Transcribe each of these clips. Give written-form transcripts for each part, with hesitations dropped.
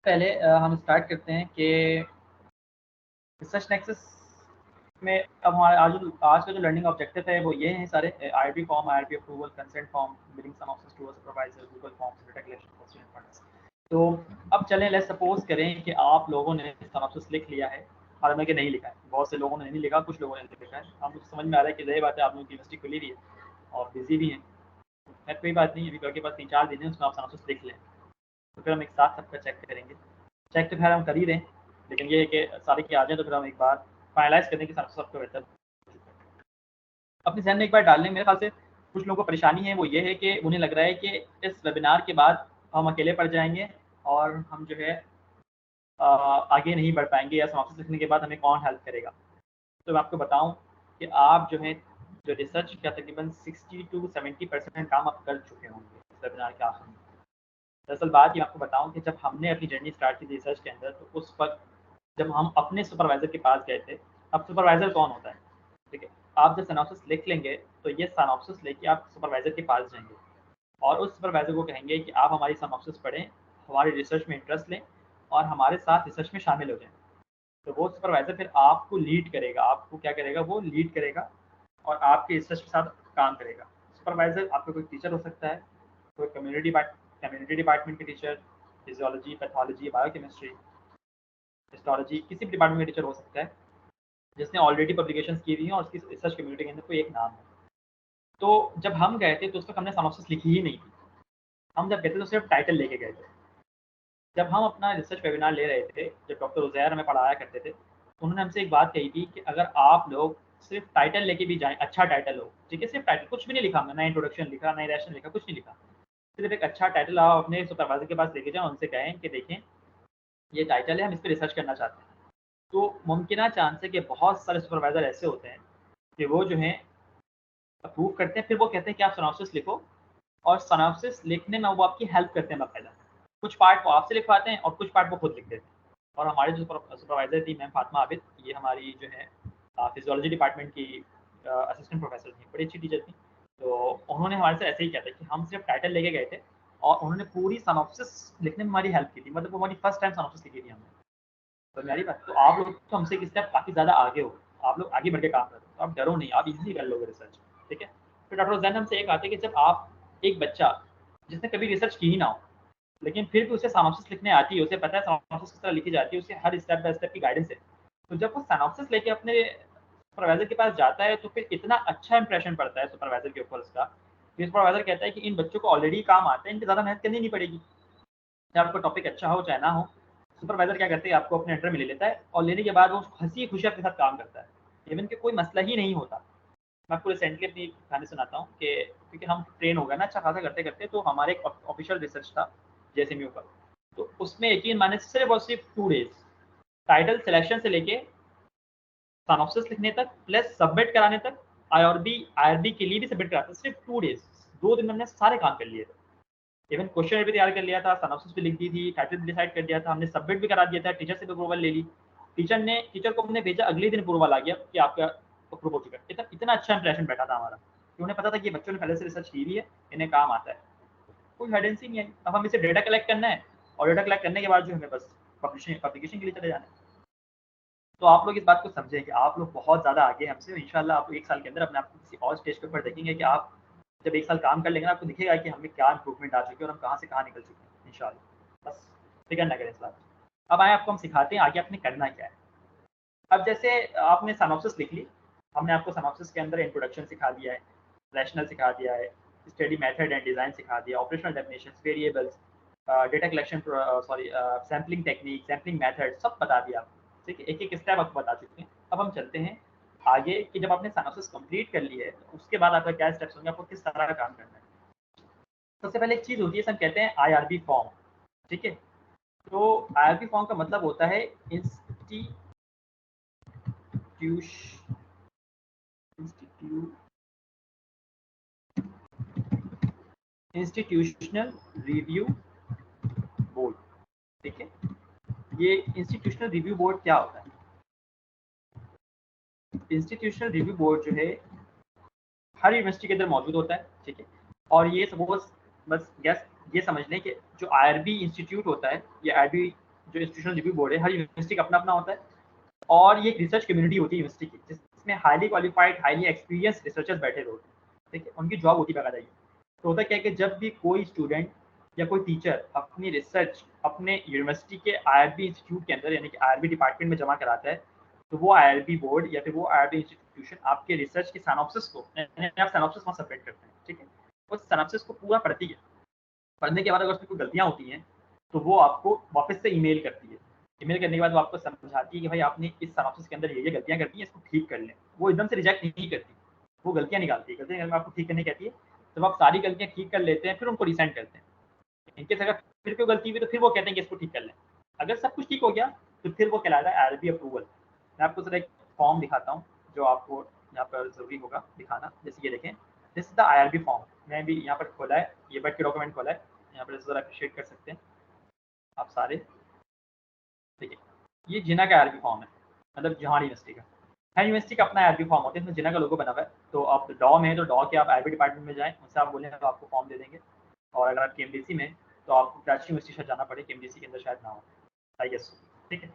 पहले हम स्टार्ट करते हैं कि रिसर्च नेक्सस में अब हमारे आज का जो लर्निंग ऑब्जेक्टिव है वो ये हैं सारे IRB form, IRB approval, consent form, billing synopsis to a supervisor, Google forms, data collection, question funds. तो अब चलें, लेट्स सपोज करें कि आप लोगों ने सिनॉप्सिस लिख लिया है, हालांकि नहीं लिखा है, बहुत से लोगों ने नहीं लिखा, कुछ लोगों ने लिखा है। हम लोग समझ में आ रहा है कि यही बात है, आप लोगों की यूनिवर्सिटी खुली भी है और बिजी भी हैं। खैर कोई बात नहीं, अभी आपके पास 3-4 दिन है, उसमें आप सिनॉप्सिस लिख लें, तो फिर हम एक साथ सबका चेक करेंगे। चेक तो खैर हम कर ही रहे हैं, लेकिन ये है कि सारे के आ जाए तो फिर हम एक बार फाइनलाइज करने के साथ सबको बेहतर अपने जहन में एक बार डाल लें। मेरे ख्याल से कुछ लोगों को परेशानी है, वो ये है कि उन्हें लग रहा है कि इस वेबिनार के बाद हम अकेले पड़ जाएंगे और हम जो है आगे नहीं बढ़ पाएंगे, या समाप्ति लिखने के बाद हमें कौन हेल्प करेगा। तो मैं आपको बताऊं कि आप जो है जो रिसर्च का तकरीबन 60 to 70% काम आप कर चुके होंगे इस वेबिनार के आखिर में। दरअसल बात ये आपको बताऊं कि जब हमने अपनी जर्नी स्टार्ट की थी रिसर्च के अंदर, तो उस वक्त जब हम अपने सुपरवाइजर के पास गए थे। अब सुपरवाइजर कौन होता है, ठीक है, आप जब सिनॉप्सिस लिख लेंगे तो ये सिनॉप्सिस लेके आप सुपरवाइजर के पास जाएंगे और उस सुपरवाइजर को कहेंगे कि आप हमारी सिनॉप्सिस पढ़ें, हमारी रिसर्च में इंटरेस्ट लें और हमारे साथ रिसर्च में शामिल हो जाएं। तो वो सुपरवाइजर फिर आपको लीड करेगा, आपको क्या करेगा, वो लीड करेगा और आपके रिसर्च के साथ काम करेगा। सुपरवाइजर आपका कोई टीचर हो सकता है, कोई कम्युनिटी डिपार्टमेंट के teacher, physiology, pathology, biochemistry, histology, किसी भी डिपार्टमेंट का टीचर हो सकता है जिसने ऑलरेडी पब्लिकेशंस की हुई हैं और उसकी रिसर्च कम्युनिटी के अंदर कोई एक नाम है। तो जब हम गए थे तो उस वक्त हमने सिनॉप्सिस लिखी ही नहीं थी। हम जब गए थे तो सिर्फ टाइटल लेके गए थे। जब हम अपना रिसर्च वेबिनार ले रहे थे, जब डॉक्टर उज़ैर हमें पढ़ाया करते थे, उन्होंने हमसे एक बात कही थी कि अगर आप लोग सिर्फ टाइटल लेके भी जाएं, अच्छा टाइटल हो, ठीक है, सिर्फ टाइटल, कुछ भी नहीं लिखा हमने, ना इंट्रोडक्शन लिखा, ना रेशन लिखा, कुछ नहीं लिखा, सिर्फ एक अच्छा टाइटल आप अपने सुपरवाइजर के पास लेके जाएं, उनसे कहें कि देखें ये टाइटल है, हम इस पर रिसर्च करना चाहते हैं। तो मुमकिन चांस है कि बहुत सारे सुपरवाइजर ऐसे होते हैं कि वो जो है अप्रूव करते हैं, फिर वो कहते हैं कि आप सिनॉप्सिस लिखो, और सिनॉप्सिस लिखने में वो आपकी हेल्प करते हैं बाकायदा। कुछ पार्ट वो आपसे लिखवाते हैं और कुछ पार्ट वो खुद लिख देते हैं। और हमारी जो सुपरवाइजर थी मैम फातिमा आबिद, ये हमारी जो है फिजियोलॉजी डिपार्टमेंट की असिस्टेंट प्रोफेसर थी, बड़ी अच्छी टीचर थी। तो उन्होंने हमारे से ऐसे ही किया था कि हम सिर्फ टाइटल लेके गए थे और उन्होंने पूरी सिनॉप्सिस लिखने में हमारी हेल्प की थी, मतलब वो हमारी फर्स्ट टाइम सिनॉप्सिस लिखी थी हमने। तो मेरी बात, तो आप लोग तो हमसे किस स्टेप काफ़ी ज़्यादा आगे हो, आप लोग आगे बढ़ के काम करते हो, तो आप डरो नहीं, आप इजीली कर लोगे रिसर्च, ठीक है। फिर डॉक्टर हुसैन हमसे एक आते हैं कि जब आप एक बच्चा जिसने कभी रिसर्च की ही ना हो, लेकिन फिर भी उसे सिनॉप्सिस लिखने आती है, उसे पता है सिनॉप्सिस किस तरह लिखी जाती है, उसे हर स्टेप बाय स्टेप की गाइडेंस है, तो जब वो सिनॉप्सिस लेके अपने सुपरवाइजर के पास जाता है तो फिर इतना अच्छा इंप्रेशन पड़ता है सुपरवाइजर के ऊपर उसका, कि सुपरवाइजर कहता है कि इन बच्चों को ऑलरेडी काम आता है, इनकी ज़्यादा मेहनत करनी नहीं पड़ेगी, चाहे आपका टॉपिक अच्छा हो चाहे ना हो। सुपरवाइजर क्या करते हैं, आपको अपने अंडर में ले लेता है और लेने के बाद वो हंसी खुशी आपके साथ काम करता है, इवन कि कोई मसला ही नहीं होता। मैं आपको रिसेंटली अपनी कहानी सुनाता हूँ कि क्योंकि हम ट्रेन हो गए ना अच्छा खासा करते करते, तो हमारे एक ऑफिशियल रिसर्च था जेएसएमयू का, तो उसमें यकीन माने सिर्फ और सिर्फ 2 डेज टाइटल सिलेक्शन से लेके सिनॉप्सिस लिखने तक प्लस सबमिट कराने तक, आईआरबी के लिए भी सबमिट कराते, सिर्फ 2 डेज, 2 दिन में हमने सारे काम कर लिए थे। इवन क्वेश्चन भी तैयार कर लिया था, सिनॉप्सिस भी लिख दी थी, टाइटल भी डिसाइड कर दिया था, हमने सबमिट भी करा दिया था, टीचर से भी अप्रूवल ले ली। टीचर को हमने भेजा, अगले दिन अप्रूवल आ गया कि आपका अप्रूव हो चुका है। इतना अच्छा इंप्रेशन बैठा था हमारा कि उन्हें पता था कि बच्चों ने पहले से रिसर्च की हुई है, इन्हें काम आता है, कोई हाइडेंसी नहीं है। अब हम इसे डेटा कलेक्ट करना है और डेटा कलेक्ट करने के बाद जो हमें बस पब्लिकेशन के लिए चले जाना है। तो आप लोग इस बात को समझें कि आप लोग बहुत ज़्यादा आगे हैं हमसे, इंशाल्लाह आप 1 साल के अंदर अपने आप को किसी और स्टेज के ऊपर देखेंगे कि आप जब 1 साल काम कर लेंगे ना, आपको दिखेगा कि हमें क्या इंप्रूवमेंट आ चुकी है और हम कहाँ से कहाँ निकल चुके हैं इंशाल्लाह। बस फिक्र ना करें इस बात। अब आए आपको हम सिखाते हैं आगे आपने करना क्या है। अब जैसे आपने सिनॉप्सिस लिख ली, हमने आपको सिनॉप्सिस के अंदर इंट्रोडक्शन सिखा दिया है, रैशनल सिखा दिया है, स्टडी मेथड एंड डिज़ाइन सिखा दिया, operational definitions, variables, data collection, sampling technique, sampling method सब बता दिया आपको, ठीक है, एक एक स्टेप आपको बता चुके हैं। अब हम चलते हैं आगे कि जब आपने सिनॉप्सिस कंप्लीट कर ली है तो उसके बाद आपका क्या स्टेप्स होंगे, आपको किस तरह का काम करना है। सबसे पहले एक चीज़ होती है, सब कहते हैं आईआरबी फॉर्म, ठीक है। तो आईआरबी फॉर्म का मतलब होता है इंस्टीट्यूशनल रिव्यू बोर्ड, ठीक है। ये इंस्टीट्यूशनल रिव्यू बोर्ड क्या होता है? इंस्टीट्यूशनल रिव्यू बोर्ड जो है हर यूनिवर्सिटी के अंदर मौजूद होता है, ठीक है। और ये सपोज बस गैस ये समझ लें कि जो आईआरबी इंस्टीट्यूट होता है या आईआरबी जो इंस्टीट्यूशनल रिव्यू बोर्ड है, हर यूनिवर्सिटी का अपना अपना होता है, और ये एक रिसर्च कम्युनिटी होती है यूनिवर्सिटी की, जिसमें highly qualified, highly experience researchers बैठे हुए होते हैं, ठीक है, उनकी जॉब होती है बाकायदा। तो होता क्या है कि जब भी कोई स्टूडेंट या कोई टीचर अपनी रिसर्च अपने यूनिवर्सिटी के आईआरबी इंस्टीट्यूट के अंदर यानी कि आईआरबी डिपार्टमेंट में जमा कराता है, तो वो आईआरबी बोर्ड या फिर वो आईआरबी इंस्टीट्यूशन आपके रिसर्च के सिनॉप्सिस को, आप सिनॉप्सिस वहाँ सबमिट करते हैं, ठीक है, उस सिनॉप्सिस को पूरा पढ़ती है। पढ़ने के बाद अगर उसमें कोई गलतियाँ होती हैं तो वो आपको वापस से ईमेल करती है। ईमेल करने के बाद वो आपको समझाती है कि भाई आपने इस सिनॉप्सिस के अंदर ये गलतियाँ करती हैं, इसको ठीक कर लें। वो एकदम से रिजेक्ट नहीं करती, वो गलतियाँ निकालती है, गलतियाँ आपको ठीक करने कहती है। जब आप सारी गलतियाँ ठीक कर लेते हैं फिर उनको रिसेंड करते हैं। इनकेस अगर फिर कोई गलती हुई तो फिर वो कहते हैं कि इसको ठीक कर लें। अगर सब कुछ ठीक हो गया तो फिर वो कहलाता है आईआरबी अप्रूवल। मैं आपको जरा एक फॉर्म दिखाता हूँ जो आपको यहाँ पर ज़रूरी होगा दिखाना। जैसे ये देखें, this is the IRB form. मैं भी यहाँ पर खोला है, ये बैठ के डॉक्यूमेंट खोला है, यहाँ पर ज़रा अप्रिशिएट कर सकते हैं आप सारे। देखिए, ये जिना का आईआरबी फॉर्म है, मतलब जहान यूनिवर्सिटी का। हर यूनिवर्सिटी का अपना आईआरबी फॉर्म होता है, इसमें जिना का लोगो बना हुआ है। तो आप डॉ में है तो डॉ के आप आईआरबी डिपार्टमेंट में जाएँ, उनसे आप बोलें तो आपको फॉर्म दे देंगे। और अगर आप केएमडीसी में तो आपको कराची यूनिवर्सिटी शायद जाना पड़े, केएमडीसी के अंदर शायद ना हो, आई गेस, ठीक है।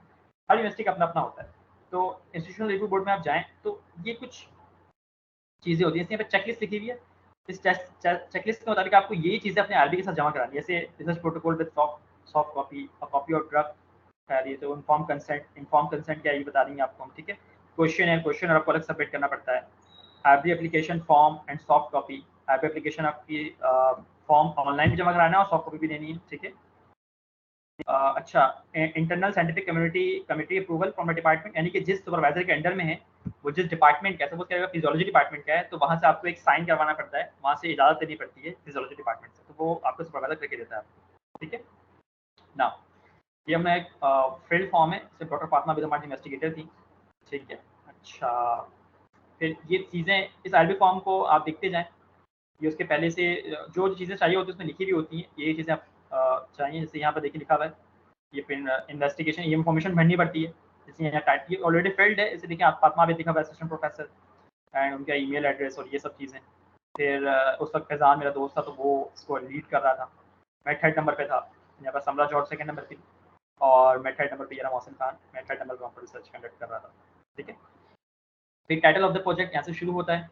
हर यूनिवर्सिटी का अपना अपना होता है। तो इंस्टीट्यूशनल रिव्यू बोर्ड में आप जाएँ तो ये कुछ चीज़ें होती हैं, इसमें चेकलिस्ट लिखी हुई है। इस चेकलिस्ट के मुताबिक आपको ये चीज़ें अपने आईआरबी के साथ जमा करानी है, जैसे research protocol with soft copy, a copy of draft, खैर ये तो इन्फॉर्म कंसेंट क्या है ये बता देंगे आपको हम, ठीक है। क्वेश्चन है, क्वेश्चन आपको अलग सबमिट करना पड़ता है। IRB application form and soft copy, IRB application आपकी फॉर्म ऑनलाइन भी जमा कराना है और सॉफ्ट कॉपी भी देनी है, ठीक है। अच्छा, internal scientific committee approval from the department, यानी कि जिस सुपरवाइजर के अंडर में है, वो जिस डिपार्टमेंट का है, सपोज करेगा फिजियोलॉजी डिपार्टमेंट का है, तो वहाँ से आपको एक साइन करवाना पड़ता है, वहाँ से इजाज़त लेनी पड़ती है फिजियोलॉजी डिपार्टमेंट से, तो वो आपको सुपरवाइजर करके देता है आपको, ठीक है ना। ये हमने एक फील्ड फॉर्म है, इसमें डॉक्टर फातिमा बिगम हमारी इन्वेस्टिगेटर थी, ठीक है। अच्छा, फिर ये चीज़ें इस आईआरबी फॉर्म को आप देखते जाएँ, ये उसके पहले से जो चीज़ें चाहिए होती है उसमें लिखी हुई होती हैं, ये चीज़ें आप चाहिए, जैसे यहाँ पर देखिए लिखा हुआ है, ये फिर इन्वेस्टिगेशन, ये इन्फॉर्मेशन भरनी पड़ती है, जैसे यहाँ टाइप, ये ऑलरेडी फिल्ड है, इसे देखिए आप फातिमा भी लिखा हुआ है, असिस्टेंट प्रोफेसर, एंड उनका ईमेल एड्रेस और ये सब चीज़ें। फिर उस वक्त फैज़ान मेरा दोस्त था, तो वो इसको लीड कर रहा था। मैं थर्ड नंबर पे था, यहाँ पर समरा जॉर्ज सेकंड नंबर पे, और मैं थर्ड नंबर पे यारा मोहसिन खान, मैं थर्ड नंबर पर रिसर्च कंडक्ट कर रहा था, ठीक है। फिर टाइटल ऑफ द प्रोजेक्ट यहाँ से शुरू होता है,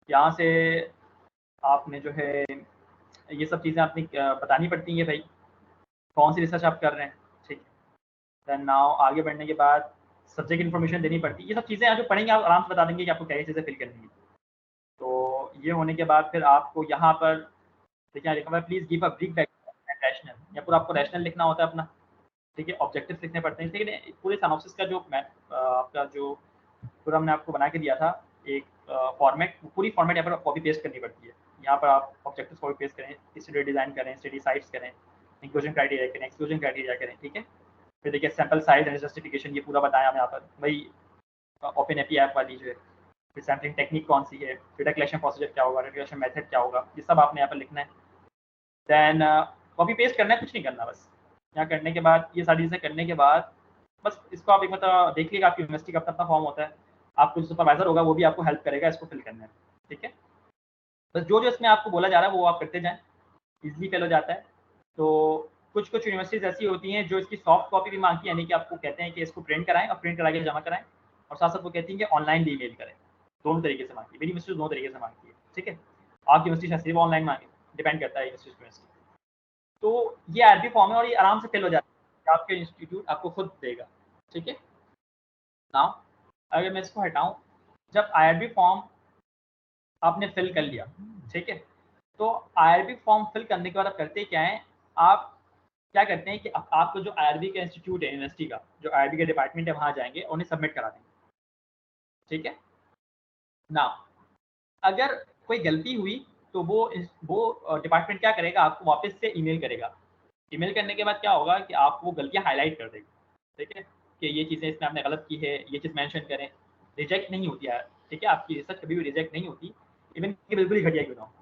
यहाँ से आपने जो है ये सब चीज़ें आपने बतानी पड़ती हैं भाई, कौन सी रिसर्च आप कर रहे हैं, ठीक है। देन नाउ आगे बढ़ने के बाद सब्जेक्ट इन्फॉर्मेशन देनी पड़ती है, ये सब चीज़ें आप जो पढ़ेंगे आप आराम से बता देंगे कि आपको क्या चीज़ें फिल करनी है। तो ये होने के बाद फिर आपको यहाँ पर देखिए लिखा हुआ है, please give a brief background and rational, या पूरा आपको रैशनल लिखना होता है अपना, ठीक है। ऑब्जेक्टिव्स लिखने पड़ते हैं, लेकिन पूरे सिनॉप्सिस का जो आपका जो पूरा हमने आपको बना के दिया था एक फॉर्मेट, पूरी फॉर्मेट यहाँ पर कॉपी पेस्ट करनी पड़ती है। यहाँ पर आप ऑब्जेक्टिव्स कॉपी पेस्ट करें, स्टडी डिज़ाइन करें, स्टडी साइट्स करें, इंक्लूजन क्राइटेरिया करें, एक्सक्लूजन क्राइटेरिया करें, ठीक है। फिर देखिए सैम्पल साइज एंड जस्टिफिकेशन, ये पूरा बताया हमने यहाँ पर भाई, ओपन एपी ऐप वाली जो है। फिर सैम्पलिंग टेक्निक कौन सी है, डेटा कलेक्शन प्रोसीजर क्या होगा, डेटा कलेक्शन मेथड क्या होगा, ये सब आपने यहाँ पर लिखना है। देन कॉपी पेस्ट करना है, कुछ नहीं करना बस। यहाँ करने के बाद ये सारी चीज़ें करने के बाद बस इसको आप एक मतलब देख लीजिएगा, आपकी यूनिवर्सिटी का अपना अपना फॉर्म होता है, आपको जो सुपरवाइजर होगा वो भी आपको हेल्प करेगा इसको फिल करने में, ठीक है। बस जो जो इसमें आपको बोला जा रहा है वो आप करते जाएँ, ईज़िली फिल हो जाता है। तो कुछ यूनिवर्सिटीज़ ऐसी होती हैं जो इसकी सॉफ्ट कॉपी भी माँगती है, यानी कि आपको कहते हैं कि इसको प्रिंट कराएँ और प्रिंट करा के जमा कराएँ, और साथ-साथ वो कहती हैं कि ऑनलाइन भी ईमेल करें। दोनों तरीके से माँगती है, मेरी यूनिवर्सिटी दोनों तरीके से माँगती है, ठीक है। आपकी यूनिवर्सिटी शायद सिर्फ ऑनलाइन माँगे, डिपेंड करता है यूनिवर्सिटी टू यूनिवर्सिटी। तो ये आईआरबी फॉर्म है और ये आराम से फिल हो जाता है, आपके इंस्टीट्यूट आपको खुद देगा, ठीक है। नाउ अगर मैं इसको हटाऊँ, जब आईआरबी फॉर्म आपने फिल कर लिया, ठीक है, तो आईआरबी फॉर्म फिल करने के बाद आप करते क्या हैं, आप क्या करते हैं कि आपको जो आईआरबी का इंस्टीट्यूट है यूनिवर्सिटी का, जो आईआरबी का डिपार्टमेंट है वहाँ जाएँगे, उन्हें सबमिट करा देंगे, ठीक है। नाउ अगर कोई गलती हुई तो वो डिपार्टमेंट क्या करेगा, आपको वापस से ईमेल करेगा। ईमेल करने के बाद क्या होगा कि आपको वो गलतियाँ हाइलाइट कर देगा, ठीक है, कि ये चीज़ें इसमें आपने गलत की है, ये चीज़ मेंशन करें। रिजेक्ट नहीं होती है, ठीक है, आपकी रिसर्च कभी भी रिजेक्ट नहीं होती, इवन कि बिल्कुल ही घटिया क्यों ना हो।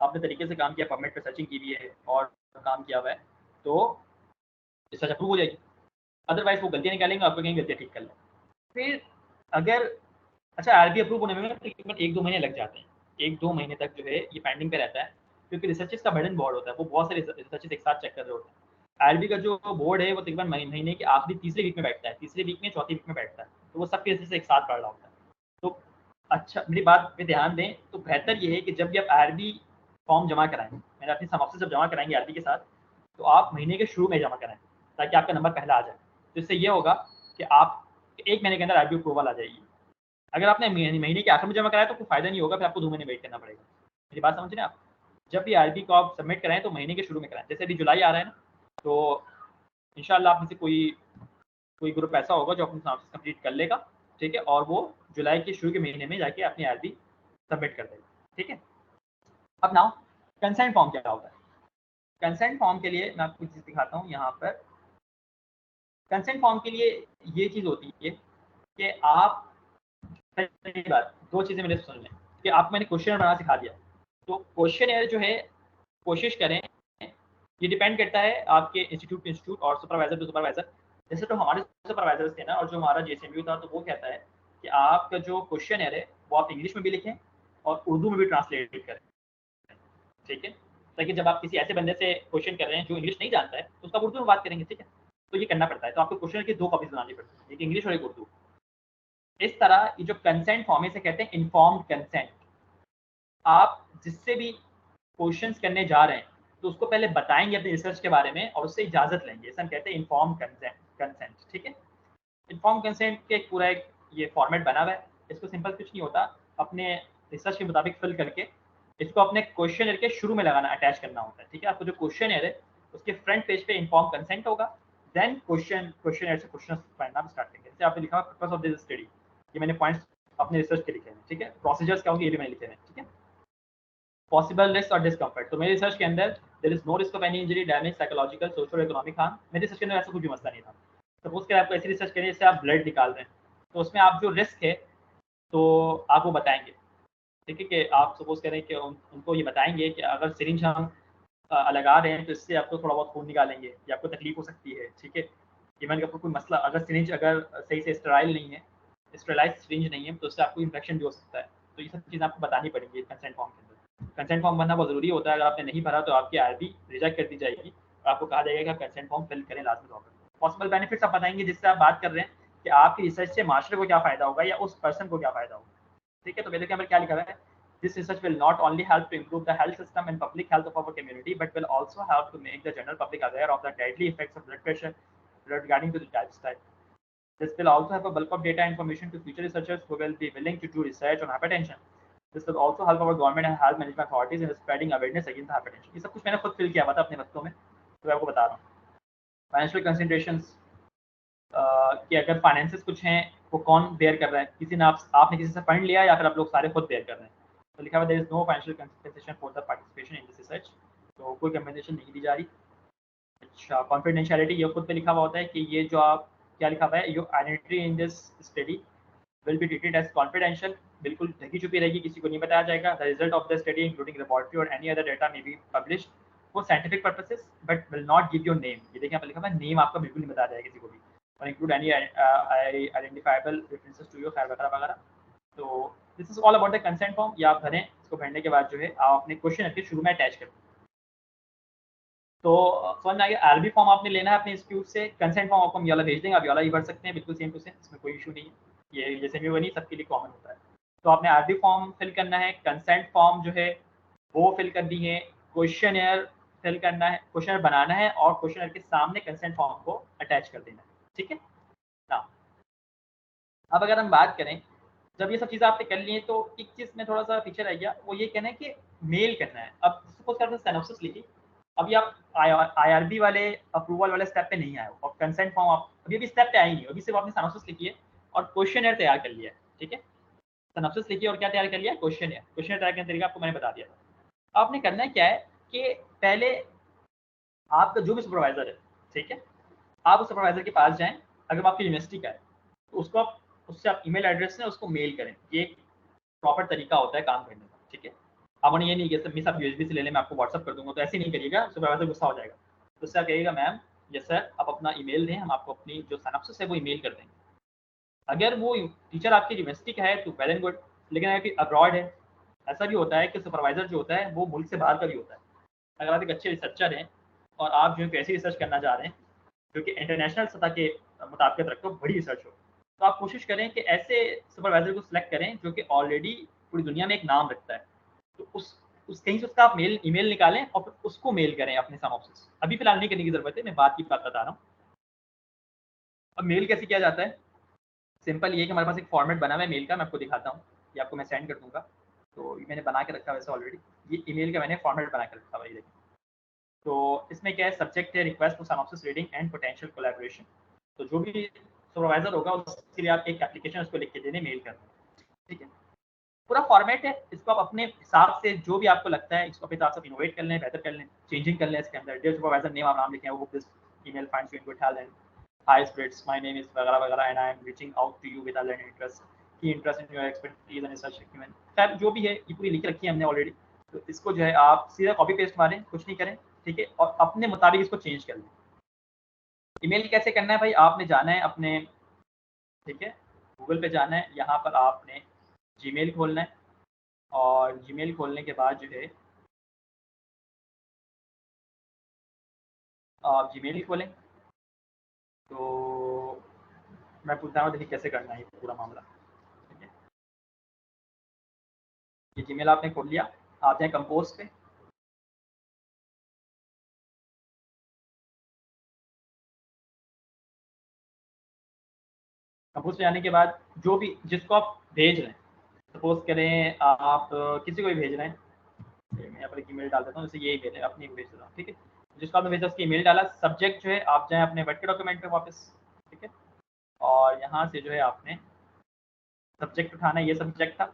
आपने तरीके से काम किया, पबमेड पे सर्चिंग की हुई है और काम किया हुआ है, तो रिसर्च अप्रूव हो जाएगी। अदरवाइज़ वो गलतियाँ निकालेंगे, आपको कहेंगे गलतियाँ ठीक कर लो। फिर अगर अच्छा आईआरबी अप्रूव होने में तकरीबन 1-2 महीने लग जाते हैं। 1-2 महीने तक जो है ये पेंडिंग पे रहता है, क्योंकि रिसर्चेज़ का बर्डन बहुत होता है, वो बहुत सारे रिसर्चेज़ एक साथ चेक कर रहे होते हैं। आईआरबी का जो बोर्ड है वो तकरीबन महीने के आखिरी तीसरे वीक में बैठता है, तीसरे वीक में चौथी वीक में बैठता है, तो वो सबके से एक साथ पढ़ रहा होता है। तो अच्छा, मेरी बात पे ध्यान दें, तो बेहतर ये है कि जब भी आप आईआरबी फॉर्म जमा कराएं, मैंने अपनी समॉप्सिस जब जमा कराएंगे आईआरबी के साथ, तो आप महीने के शुरू में जमा कराएं ताकि आपका नंबर पहला आ जाए। तो इससे ये होगा कि आप 1 महीने के अंदर आईआरबी अप्रूवल आ जाएगी। अगर आपने महीने के आखिर में जमा कराया तो कोई फायदा नहीं होगा, फिर आपको 2 महीने वेट करना पड़ेगा। मेरी बात समझ रहे हैं आप? जब भी आईआरबी को आप सबमिट कराएं तो महीने के शुरू में कराएं। जैसे अभी जुलाई आ रहा है ना, तो इंशाल्लाह आप में से कोई ग्रुप ऐसा होगा जो अपनी समॉप्सिस कंप्लीट कर लेगा, ठीक है, और वो जुलाई के शुरू के महीने में जाके अपनी आईआरबी सबमिट कर देगा, ठीक है। अब नाउ कंसेंट फॉर्म क्या होता है? कंसेंट फॉर्म के लिए मैं आपको चीज़ दिखाता हूँ यहाँ पर। कंसेंट फॉर्म के लिए ये चीज़ होती है कि आप, पहली बात, 2 चीज़ें मेरे से सुन लें कि आपको मैंने क्वेश्चन बनाना सिखा दिया। तो क्वेश्चन जो है, कोशिश करें, ये डिपेंड करता है आपके इंस्टीट्यूट टू इंस्टीट्यूट और सुपरवाइजर टू सुपरवाइजर। जैसे तो हमारे सुपरवाइजर्स थे ना, और जो हमारा जेएसएमयू था, तो वो कहता है कि आपका जो क्वेश्चन है वो आप इंग्लिश में भी लिखें और उर्दू में भी ट्रांसलेट करें, ठीक है, ताकि जब आप किसी ऐसे बंदे से क्वेश्चन कर रहे हैं जो इंग्लिश नहीं जानता है तो उसका उर्दू में बात करेंगे, ठीक है। तो ये करना पड़ता है, तो आपको क्वेश्चन की 2 कॉपीज बनानी पड़ती है, एक इंग्लिश और एक उर्दू। इस तरह ये जो कंसेंट फॉर्म है इसे कहते हैं इन्फॉर्म्ड कंसेंट। आप जिससे भी क्वेश्चंस करने जा रहे हैं तो उसको पहले बताएंगे अपनी रिसर्च के बारे में और उससे इजाजत लेंगे, इसे हम कहते हैं इन्फॉर्म्ड कंसेंट, ठीक है। इन्फॉर्म कंसेंट के एक पूरा एक ये फॉर्मेट बना हुआ है। इसको सिंपल कुछ नहीं होता, अपने रिसर्च के मुताबिक फिल करके इसको अपने क्वेश्चन के शुरू में लगाना, अटैच करना होता है, ठीक है। आपको जो क्वेश्चन है उसके फ्रंट पेज पे इन्फॉर्म कंसेंट होगा, देन क्वेश्चन से क्वेश्चन पढ़ना स्टार्ट करेंगे। जैसे आपने लिखा पर्पस ऑफ दिस स्टडी, ये मैंने पॉइंट्स अपने रिसर्च के लिखे हैं, ठीक है। प्रोसीजर्स क्या होंगे ये भी मैंने लिखे हैं, ठीक है। पॉसिबल रिस्क और डिस्कम्फर्ट, तो मेरी रिसर्च के अंदर there is no risk of any injury, damage, psychological, social, economic harm. मेरी रिसर्च के अंदर ऐसा कुछ भी मसला नहीं था। सपोज कि आपको ऐसी रिसर्च करिए जैसे आप ब्लड निकाल रहे हैं, तो उसमें आप जो रिस्क है तो आप वो बताएंगे, ठीक है, कि आप सपोज करें कि उनको ये बताएंगे कि अगर सिरिंज हम लगा रहे हैं तो इससे आपको थोड़ा बहुत खून निकालेंगे या आपको तकलीफ हो सकती है, ठीक है। इवन कि आपको कोई मसला, अगर सिरिंज अगर सही से स्टेराइल नहीं है, स्टेराइज सिरिंज नहीं है, तो उससे आपको इन्फेक्शन भी हो सकता है। तो ये सब चीज़ें आपको बतानी पड़ेंगी कंसेंट फॉर्म के अंदर। कंसेंट फॉर्म भरना बहुत ज़रूरी होता है, अगर आपने नहीं भरा तो आपकी आईआरबी रिजेक्ट कर दी जाएगी और आपको कहा जाएगा कि आप कंसेंट फॉर्म फिल करें लाजमी तौर पर। पॉसिबल बेनिफिट्स आप बताएंगे जिससे आप बात कर रहे हैं कि आपकी रिसर्च से माशरे को क्या फ़ायदा होगा या उस पर्सन को क्या फ़ायदा होगा, ठीक है। तो मेरे यहाँ पर क्या लिखा हुआ है, this research will not only help to improve the health system and public health of our community, but will also help to make the general public aware of the deadly effects of blood pressure regarding to the lifestyle. This will also have a bulk of data information to future researchers who will be willing to do research on hypertension. This will also help our government and health management authorities in spreading awareness against hypertension. ये सब कुछ मैंने खुद fill किया हुआ था अपने वक्तों में, तो मैं आपको बता रहा हूँ। फाइनेंशियल कंसिडरेशंस, कि अगर फाइनेंसेस कुछ हैं वो कौन बेयर कर रहा है, किसी ने आपने किसी से फंड लिया या फिर आप लोग सारे खुद बेयर कर रहे हैं। तो लिखा हुआ there is no financial compensation for the participation in this research, तो कोई कंपनसेशन नहीं दी जा रही। अच्छा, कॉन्फिडेंशियलिटी ये खुद पे लिखा हुआ होता है कि ये जो आप क्या लिखा हुआ है, your identity in this study will be treated as confidential, बिल्कुल ढकी छुपी रहेगी, किसी को नहीं बताया जाएगा। The result of the study including laboratory और any other data may be published for scientific purposes but will not give your name. ये देखिए यहाँ पे लिखा हुआ है, नेम आपका बिल्कुल नहीं बताया जाएगा किसी को भी, और include any identifiable references to your खैर वगैरह वगैरह। तो this is all about the consent form. ये आप भरें, इसको भरने के बाद जो है आप अपने क्वेश्चन के शुरू में अटैच करें। तो समझ में आ गया, आरबी फॉर्म आपने लेना है अपने इंस्टीट्यूट से, कंसेंट फॉर्म आपको हम ये वाला भेज देंगे, आप ये वाला ही भर सकते हैं, बिल्कुल सेम टू सेम, इसमें कोई इशू नहीं है। ये जैसे भी बनी सबके लिए कॉमन होता है। तो आपने आरबी फॉर्म फिल करना है, कंसेंट फॉर्म जो है वो फिल करनी है, क्वेश्चनर फिल करना है, क्वेश्चनर बनाना है और क्वेश्चनर के सामने कंसेंट फॉर्म को अटैच कर देना है, ठीक है ना। अब अगर हम बात करें, जब ये सब चीज़ें आपने कर ली हैं तो एक चीज़ में थोड़ा सा पीछे रह गया, वो ये कहना है कि मेल करना है। अब सपोज करते हैं सिनॉप्सिस लिखी, अभी आप आईआरबी वाले अप्रूवल वाले स्टेप पे नहीं आए हो और कंसेंट फॉर्म आप अभी अभी स्टेप पे आए नहीं हो, अभी सिर्फ आपने सिनॉप्सिस लिखी है और क्वेश्चनर तैयार कर लिया है, ठीक है। सिनॉप्सिस लिखी और क्या तैयार कर लिया, क्वेश्चनर। क्वेश्चनर तैयार करने का तरीका आपको मैंने बता दिया था। आपने करना क्या है कि पहले आपका जो भी सुपरवाइजर है, ठीक है, आप उस सुपरवाइजर के पास जाएं, अगर आपकी यूनिवर्सिटी का है तो उसको आप उससे आप ईमेल एड्रेस से उसको मेल करें। ये एक प्रॉपर तरीका होता है काम करने का, ठीक है। आप उन्हें ये नहीं कि मिस आप यूएसबी से ले लें, मैं आपको व्हाट्सअप कर दूंगा, तो ऐसे नहीं करिएगा, सुपरवाइजर गुस्सा हो जाएगा। तो उससे आप कहिएगा मैम यस सर, आप अपना ईमेल दें, हम आपको अपनी जो सिनॉप्सिस है वो ईमेल कर देंगे। अगर वो टीचर आपकी यूनिवर्सिटी का है तो वेल एंड गुड, लेकिन अगर अब्रॉड है, ऐसा भी होता है कि सुपरवाइजर जो होता है वो मुल्क से बाहर का भी होता है। अगर आप एक अच्छे रिसर्चर हैं और आप जो है ऐसी रिसर्च करना चाह रहे हैं जो कि इंटरनेशनल सतह के मुताबिक रखो, बड़ी रिसर्च हो, तो आप कोशिश करें कि ऐसे सुपरवाइजर को सिलेक्ट करें जो कि ऑलरेडी पूरी दुनिया में एक नाम रखता है। तो उस कहीं से उसका आप ईमेल निकालें और फिर उसको मेल करें अपने सिनॉप्सिस। अभी फिलहाल नहीं करने की ज़रूरत है, मैं बात की बात बता रहा हूँ। अब मेल कैसे किया जाता है? सिंपल ये कि हमारे पास एक फॉर्मेट बना हुआ है मेल का, मैं आपको दिखाता हूँ, ये आपको मैं सेंड कर दूँगा। तो ये मैंने बना के रखा है वैसे ऑलरेडी, ये ईमेल का मैंने फॉर्मेट बना के रखा हुआ है, ये देखिए। तो इसमें क्या है, सब्जेक्ट है request for synopsis reading and potential collaboration. तो जो भी सुपरवाइजर होगा उसके लिए आप एक एप्लीकेशन उसको लिख के देने मेल कर दें, ठीक है। पूरा फॉर्मेट है, इसको आप अपने हिसाब से जो भी आपको लगता है इसको अपने हिसाब से इनोवेट कर लें, बेहतर कर लें, चेंजिंग कर लें इसके अंदर। डियर सुपरवाइजर नेम आप नाम लिखें, वो this email finds you in good health and high spirits, my name is वगैरह वगैरह and I am reaching out to you with a learning interest, की interest in your expertise and research acumen. खैर जो भी है ये पूरी लिख रखी है हमने ऑलरेडी। तो इसको जो है आप सीधा कॉपी पेस्ट मारें, कुछ नहीं करें, ठीक है, और अपने मुताबिक इसको चेंज कर लें। ईमेल कैसे करना है भाई, आपने जाना है अपने, ठीक है, गूगल पे जाना है, यहाँ पर आपने जीमेल खोलना है और जीमेल खोलने के बाद जो है आप जीमेल खोलें। तो मैं पूछता हूँ देखिए कैसे करना है ये पूरा मामला, ठीक है। ये जीमेल आपने खोल लिया, आप जाएँ कंपोज पे, कंपोज पे जाने के बाद जो भी जिसको आप भेज रहे हैं, सपोज करें आप किसी को भी भेज रहे हैं, मैं यहाँ पर एक ईमेल डाल देता हूँ, जैसे ये ईमेल है, अपनी भेज देता हूँ, ठीक है। जिसको आपने भेजा उसकी ईमेल डाला, सब्जेक्ट जो है आप जाएँ अपने वर्ड के डॉक्यूमेंट पे वापस, ठीक है, और यहाँ से जो है आपने सब्जेक्ट उठाना है, ये सब्जेक्ट था,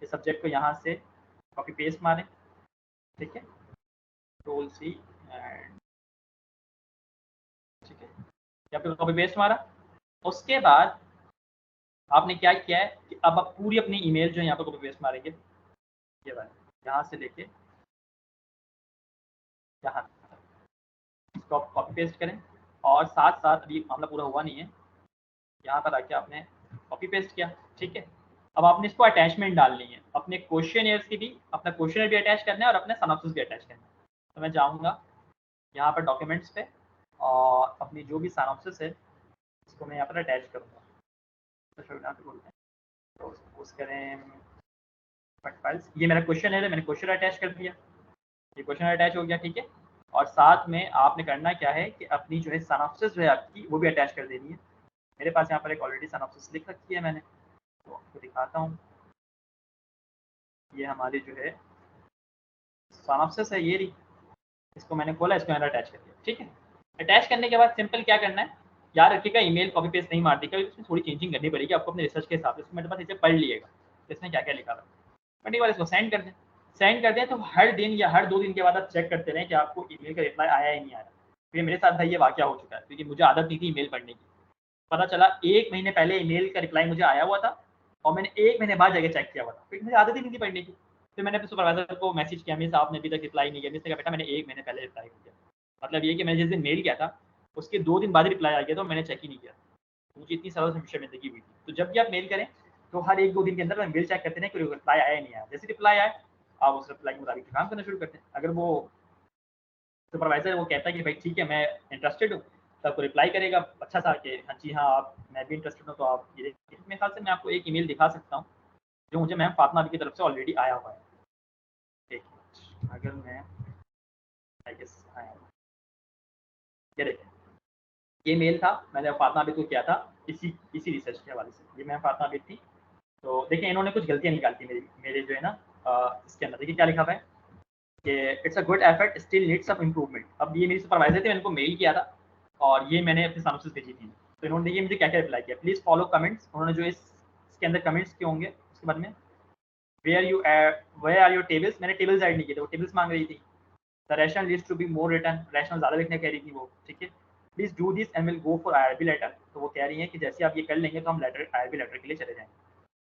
ये सब्जेक्ट को यहाँ से कॉपी पेस्ट मारें, ठीक है, कंट्रोल सी एंड, ठीक है, या फिर कॉपी पेस्ट मारा। उसके बाद आपने क्या किया है कि अब आप पूरी अपनी ईमेल जो है यहाँ पर कॉपी पेस्ट मारेंगे, ये वाली, यहाँ से लेके यहाँ तक, इसको आप कॉपी पेस्ट करें और साथ साथ अभी मामला पूरा हुआ नहीं है, यहाँ पर आके आपने कॉपी पेस्ट किया, ठीक है। अब आपने इसको अटैचमेंट डालनी है, अपने क्वेश्चनियर्स की भी, अपना क्वेश्चनर भी अटैच करना है और अपना सिनॉप्सिस भी अटैच करना है। तो मैं जाऊँगा यहाँ पर डॉक्यूमेंट्स पे और अपनी जो भी सिनॉप्सिस है इसको मैं यहाँ पर अटैच करूँगा। तो यहाँ पे बोलते हैं, तो सपोज करें फाइल्स, ये मेरा क्वेश्चन है, मैंने क्वेश्चन अटैच कर दिया, ये क्वेश्चन अटैच हो गया, ठीक है। और साथ में आपने करना क्या है कि अपनी जो है सिनॉप्सिस जो है आपकी वो भी अटैच कर देनी है। मेरे पास यहाँ पर एक ऑलरेडी सिनॉप्सिस लिख रखी है मैंने, तो आपको दिखाता हूँ। ये हमारी जो है सिनॉप्सिस है, ये रही, इसको मैंने खोला, इसको मैंने अटैच कर दिया, ठीक है। अटैच करने के बाद सिंपल क्या करना है, याद रखिएगा ईमेल कॉपी पेस्ट नहीं मार देगा, इसमें थोड़ी चेंजिंग करनी पड़ेगी आपको अपने रिसर्च के हिसाब से। मेरे पास इसे पढ़ लिएगा इसमें क्या क्या लिखा हुआ है, पढ़ने के बाद इसको सेंड कर दें। सेंड कर दें तो हर दिन या हर 2 दिन के बाद आप चेक करते रहें कि आपको ईमेल का रिप्लाई आया या नहीं आया। तो ये मेरे साथ भाई ये वाकया हो चुका है, क्योंकि मुझे आदत नहीं थी ईमेल पढ़ने की। पता चला 1 महीने पहले ईमेल का रिप्लाई मुझे आया हुआ था और मैंने 1 महीने बाद जाके चेक किया हुआ था, क्योंकि मुझे आदत ही नहीं थी पढ़ने की। फिर मैंने अपने सुपरवाइज़र को मैसेज किया, मिस आपने अभी तक रिप्लाई नहीं किया। मिस ने कहा बेटा मैंने 1 महीने पहले रिप्लाई किया। मतलब ये कि मैंने जिस दिन मेल किया था उसके 2 दिन बाद रिप्लाई आ गया था और मैंने चेक ही नहीं किया। मुझे इतनी सरल समस्या ज़िंदगी हुई थी। तो जब भी आप मेल करें तो हर 1-2 दिन के अंदर मेल चेक करते रहें कि रिप्लाई आया या नहीं आया। जैसे रिप्लाई आए आप उस रिप्लाई के मुताबिक काम करना शुरू करते हैं। अगर वो सुपरवाइज़र वो कहता है कि भाई ठीक है मैं इंटरेस्टेड हूँ, तो आपको रिप्लाई करेगा अच्छा सा कि हाँ जी हाँ आप, मैं भी इंटरेस्टेड हूँ, तो आप ये देखिए। मेरे ख्याल से मैं आपको एक ईमेल दिखा सकता हूँ जो मुझे मैम फातिमा की तरफ से ऑलरेडी आया हुआ है। एक मिनट, अगर मैं आई गेस आया, ये देखिए, ये मेल था, मैंने फातिमा को किया था इसी रिसर्च के हवाले से। ये मैम फातिमा थी। तो देखिए इन्होंने कुछ गलतियाँ निकाली थी मेरे जो है ना इसके अंदर। देखिए क्या लिखा हुआ है कि it's a good effort still needs some improvement. अब ये मेरी सुपरवाइजर थी, मैंने इनको मेल किया था और ये मैंने अपनी सिनॉप्सिस भेजी थी। तो इन्होंने देखिए मुझे क्या-क्या रिप्लाई किया, प्लीज़ फॉलो कमेंट्स। उन्होंने जो इसके अंदर कमेंट्स किए होंगे उसके बाद में वेयर आर योर टेबल्स, मैंने टेबल्स ऐड नहीं किए थे, वो टेबल्स माँग रही थी। The rationale needs to be more written, rationale ज़्यादा लिखने कह रही थी वो, ठीक है। Please do this and will go for IRB letter. तो वो कह रही हैं कि जैसे आप ये कर लेंगे तो हम लेटर आईआरबी लेटर के लिए चले जाएँगे।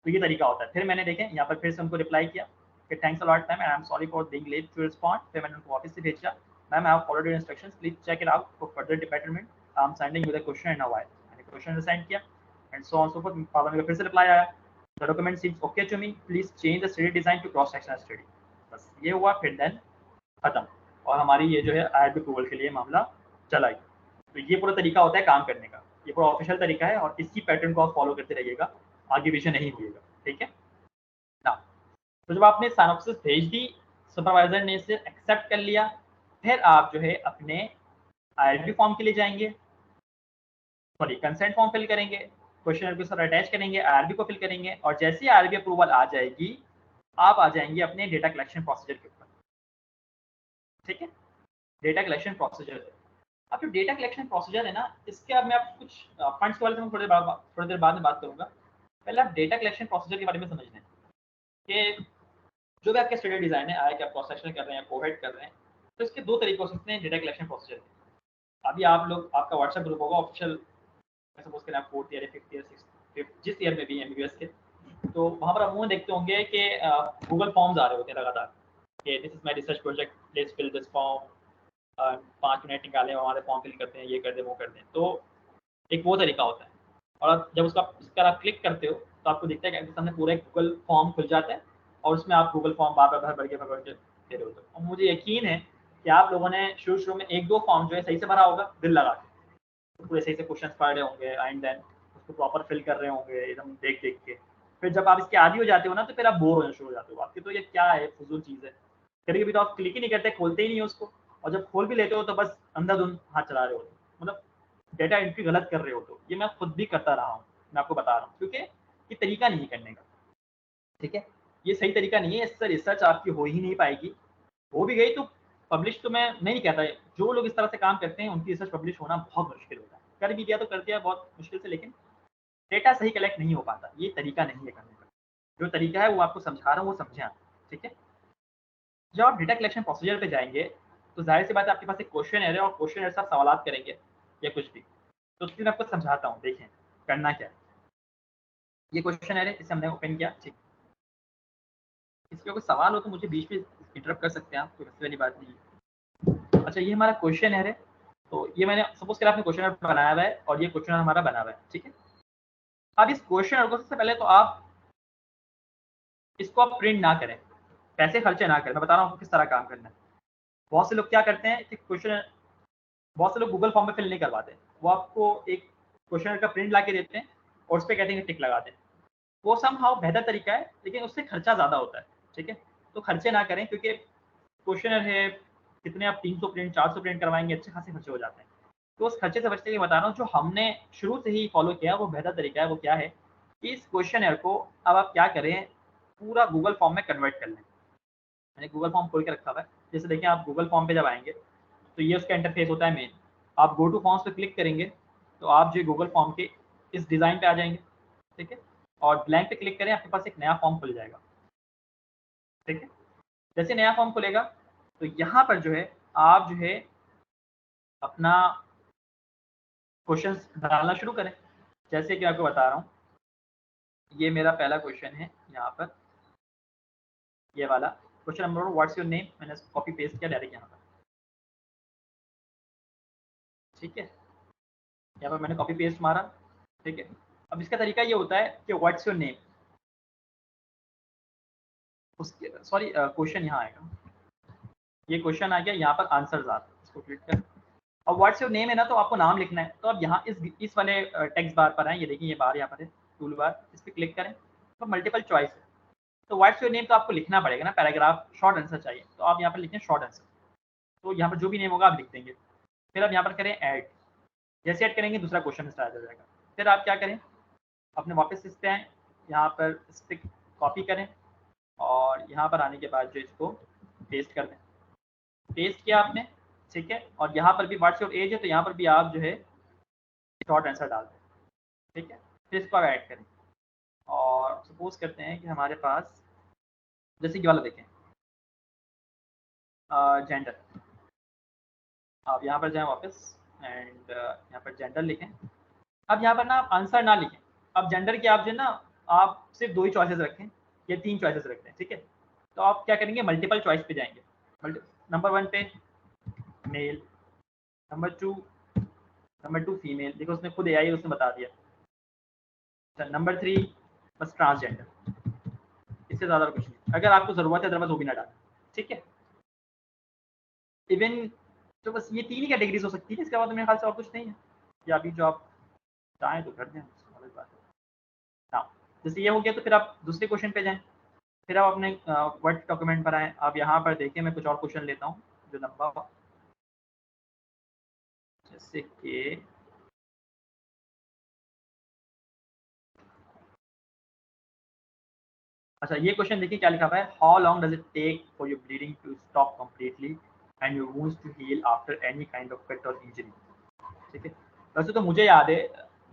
तो ये तरीका होता है। फिर मैंने देखें यहाँ पर फिर से उनको रिप्लाई किया कि thanks a lot ma'am and I am sorry for being late to respond. फिर मैंने उनको वापस से भेजा, ma'am I have followed your instructions, please check it out for further betterment, I am sending you the question in a while. मैंने question send किया and so on so forth. फादर मेरा फिर से रिप्लाई आया, the document seems okay to me, please change the study design to cross sectional study. बस ये हुआ, फिर देन खत्म। और हमारी ये जो है IRB अप्रूवल के लिए मामला चला गया। तो ये पूरा तरीका होता है काम करने का, ये पूरा ऑफिशियल तरीका है और इसी पैटर्न को आप फॉलो करते रहिएगा, आगे पीछे नहीं होइएगा, ठीक है ना। तो जब आपने सिनॉप्सिस भेज दी, सुपरवाइजर ने इसे एक्सेप्ट कर लिया, फिर आप जो है अपने IRB फॉर्म के लिए जाएंगे, सॉरी कंसेंट फॉर्म फिल करेंगे, क्वेश्चन के साथ अटैच करेंगे, IRB को फिल करेंगे और जैसे ही IRB अप्रूवल आ जाएगी, आप आ जाएंगे अपने डेटा कलेक्शन प्रोसीजर के ऊपर, ठीक है। डेटा कलेक्शन प्रोसीजर, अब जो डेटा कलेक्शन प्रोसीजर है ना, इसके अब मैं आप कुछ फंड्स के बारे में थोड़ी देर बाद में बात करूंगा। पहले आप डेटा कलेक्शन प्रोसीजर के बारे में समझ लें कि जो भी आपके स्टडी डिजाइन है, आया कि आप क्रॉस सेक्शन कर रहे हैं, कोहेड कर रहे हैं, तो इसके दो तरीके हो सकते हैं डेटा कलेक्शन प्रोसीजर। अभी आप लोग, आपका व्हाट्सएप ग्रुप होगा ऑफिशियल, सपोज करें आप 4th year, 5th year, 6th, 5th जिस ईयर में भी MBBS के, तो वहाँ पर आप मुँह देखते होंगे कि गूगल फॉर्म्स आ रहे होते हैं लगातार कि this is my research project, please fill this form, 5 minute निकालें हमारे फॉर्म फिल करते हैं, ये कर दें वो कर दें। तो एक वो तरीका होता है, और जब उसका इस पर आप क्लिक करते हो तो आपको दिखता है कि आपके सामने पूरा एक गूगल फॉर्म खुल जाता है और उसमें आप गूगल फॉर्म बार बार भर के दे रहे होते हो। और मुझे यकीन है कि आप लोगों ने शुरू में 1-2 फॉर्म जो है सही से भरा होगा, दिल लगा के, तो पूरे सही से क्वेश्चन पढ़ रहे होंगे एंड देन उसको प्रॉपर फिल कर रहे होंगे एकदम देख देख के। फिर जब आप इसके आदी हो जाते हो ना, तो फिर आप बोर होना शुरू हो जाते हो, आपके तो ये क्या है, फजूल चीज़ है। कभी कभी तो आप क्लिक ही नहीं करते, खोलते ही नहीं हो उसको, और जब खोल भी लेते हो तो बस अंधाधुंध हाथ चला रहे हो, मतलब डेटा एंट्री गलत कर रहे हो। तो ये मैं खुद भी करता रहा हूँ, मैं आपको बता रहा हूँ, क्योंकि ये तरीका नहीं करने का, ठीक है। ये सही तरीका नहीं है, इससे रिसर्च आपकी हो ही नहीं पाएगी। हो भी गई तो पब्लिश तो मैं नहीं कहता, जो लोग इस तरह से काम करते हैं उनकी रिसर्च पब्लिश होना बहुत मुश्किल होता है। कर भी दिया तो कर दिया बहुत मुश्किल से, लेकिन डेटा सही कलेक्ट नहीं हो पाता। ये तरीका नहीं है करने का, जो तरीका है वो आपको समझा रहा हूँ, वो समझें आप, ठीक है। जब आप डेटा कलेक्शन प्रोसीजर पे जाएंगे, तो जाहिर सी बात है आपके पास एक क्वेश्चन है और क्वेश्चन से आप सवाल करेंगे या कुछ भी, तो उसके लिए मैं आपको समझाता हूँ, देखें करना क्या है। ये क्वेश्चन है, इसे हमने ओपन किया, ठीक। इसके कोई सवाल हो तो मुझे बीच में इंटरप्ट कर सकते हैं आप, कोई वैसे वाली बात नहीं है। अच्छा, ये हमारा क्वेश्चन है, तो ये मैंने सपोज कर आपने क्वेश्चन बनाया हुआ है और ये क्वेश्चन हमारा बना हुआ है, ठीक है। अब इस क्वेश्चन को सबसे पहले तो आप इसको आप प्रिंट ना करें, पैसे खर्चे ना करें। मैं बता रहा हूँ किस तरह काम करना है। बहुत से लोग क्या करते हैं कि क्वेश्चन, बहुत से लोग गूगल फॉर्म में फिल नहीं करवाते, वो आपको एक क्वेश्चन का प्रिंट ला के देते हैं और उस पर कहते हैं टिक लगा दें। वो समहाउ बेहतर तरीका है, लेकिन उससे खर्चा ज़्यादा होता है, ठीक है। तो खर्चे ना करें, क्योंकि क्वेश्चन है कितने, आप 300 प्रिंट 400 प्रिंट करवाएंगे, अच्छे खासे खर्चे हो जाते हैं। तो उस खर्चे से बचने के लिए बता रहा हूँ, जो हमने शुरू से ही फॉलो किया वो बेहतर तरीका है। वो क्या है कि इस क्वेश्चन को अब आप क्या करें, पूरा गूगल फॉर्म में कन्वर्ट कर लें। मैंने गूगल फॉर्म खोल के रखा हुआ है, जैसे देखिए आप गूगल फॉर्म पे जब आएंगे तो ये उसका इंटरफेस होता है मेन। आप गो टू फॉर्म्स पे क्लिक करेंगे तो आप जो गूगल फॉर्म के इस डिज़ाइन पे आ जाएंगे, ठीक है। और ब्लैंक पे क्लिक करें, आपके पास एक नया फॉर्म खुल जाएगा, ठीक है। जैसे नया फॉर्म खुलेगा तो यहाँ पर जो है आप जो है अपना क्वेश्चंस डालना शुरू करें। जैसे कि आपको बता रहा हूँ, ये मेरा पहला क्वेश्चन है यहाँ पर, ये वाला question number, what's your name, मैंने कॉपी पेस्ट किया डायरेक्ट यहाँ पर, ठीक है। यहाँ पर मैंने कॉपी पेस्ट मारा, ठीक है। अब इसका तरीका ये होता है कि व्हाट्स योर नेम, उसके सॉरी क्वेश्चन यहाँ आएगा, ये क्वेश्चन आ गया, यहाँ पर आंसर्स आते हैं, इसको क्लिक कर। अब व्हाट्स योर नेम है ना, तो आपको नाम लिखना है। तो अब यहाँ इस वाले टेक्स्ट बार पर आए, ये देखिए ये बार यहाँ पर है, टूल बार, इस पर क्लिक करें तो मल्टीपल चॉइस है। तो व्हाट्स योर नेम तो आपको लिखना पड़ेगा ना, पैराग्राफ शॉर्ट आंसर चाहिए, तो आप यहाँ पर लिखें शॉर्ट आंसर। तो यहाँ पर जो भी नेम होगा आप लिख देंगे। फिर आप यहाँ पर करें ऐड, जैसे ऐड करेंगे दूसरा क्वेश्चन स्टार्ट हो जाएगा। फिर आप क्या करें, अपने वापस इस पे आएँ, यहाँ पर इस पर कॉपी करें और यहाँ पर आने के बाद जो इसको पेस्ट कर दें। पेस्ट किया आपने, ठीक है। और यहाँ पर भी व्हाट्स योर एज है, तो यहाँ पर भी आप जो है शॉर्ट आंसर डाल दें, ठीक है। फिर इसको आप ऐड करें और सपोज करते हैं कि हमारे पास जैसे कि वाला देखें जेंडर, आप यहाँ पर जाएँ वापस एंड यहाँ पर जेंडर लिखें। अब यहाँ पर ना आप आंसर ना लिखें, अब जेंडर के आप जो है ना, आप सिर्फ 2 ही चॉइसेस रखें या 3 चॉइसेस रखते हैं, ठीक है। तो आप क्या करेंगे, मल्टीपल चॉइस पे जाएंगे। नंबर 1 पे मेल, नंबर 2 फीमेल, देखो उसने खुद एआई उसने बता दिया। अच्छा, नंबर 3 बस ट्रांसजेंडर, इससे ज़्यादा कुछ नहीं। अगर आपको ज़रूरत है अदरवाइज वो भी ना डालें, ठीक है। इवन तो बस ये 3 ही कैटेगरीज हो सकती है, इसके बाद मेरे ख्याल से और कुछ नहीं है, या अभी जो आप चाहें तो कर दें, अलग बात है। हाँ, जैसे ये हो गया तो फिर आप दूसरे क्वेश्चन पे जाएँ, फिर आप अपने वर्ड डॉक्यूमेंट पर आएँ। आप यहाँ पर देखिए मैं कुछ और क्वेश्चन लेता हूँ जो लंबा हो, जैसे कि अच्छा ये क्वेश्चन देखिए क्या लिखा हुआ है, how long does it take for your bleeding to stop completely and your wounds to heal after any kind of cut और इंजरी। ठीक है, वैसे तो मुझे याद है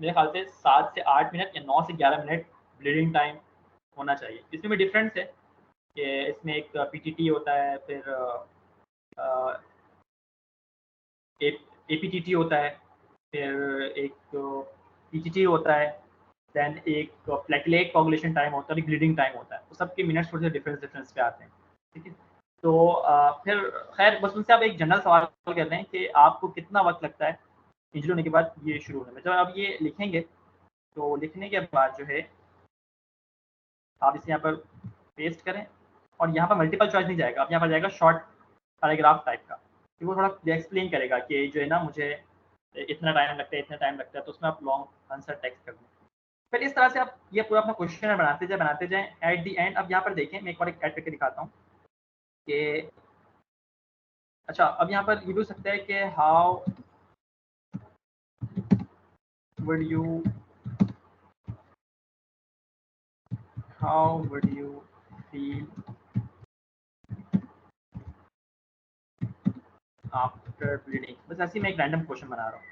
मेरे ख्याल से 7 से 8 मिनट या 9 से 11 मिनट ब्लीडिंग टाइम होना चाहिए। इसमें भी डिफरेंस है कि इसमें एक पीटीटी होता है, फिर एपीटीटी होता है, फिर एक पीटीटी होता है, देन एक प्लेटलेट कोगुलेशन टाइम होता है, एक ब्लीडिंग टाइम होता है। तो सबके मिनट्स थोड़े से डिफरेंस पे आते हैं। ठीक है, तो फिर खैर बस उनसे आप एक जनरल सवाल करते हैं कि आपको कितना वक्त लगता है इंजरी होने के बाद ये शुरू होने में। जब आप ये लिखेंगे तो लिखने के बाद जो है आप इसे यहाँ पर पेस्ट करें, और यहाँ पर मल्टीपल चॉइस नहीं जाएगा, अब यहाँ पर जाएगा शॉर्ट पैराग्राफ टाइप का, कि वो थोड़ा एक्सप्लेन करेगा कि जो है ना मुझे इतना टाइम लगता है, इतना टाइम लगता है, तो उसमें आप लॉन्ग आंसर टेक्स्ट कर दें। फिर इस तरह से आप ये पूरा अपना क्वेश्चन बनाते जाएं। एट दी एंड अब यहाँ पर देखें, मैं एक बार एक ऐड करके दिखाता हूँ कि अच्छा अब यहाँ पर ये भी हो सकता है कि how would you feel after bleeding. बस ऐसे ही मैं एक रैंडम क्वेश्चन बना रहा हूँ।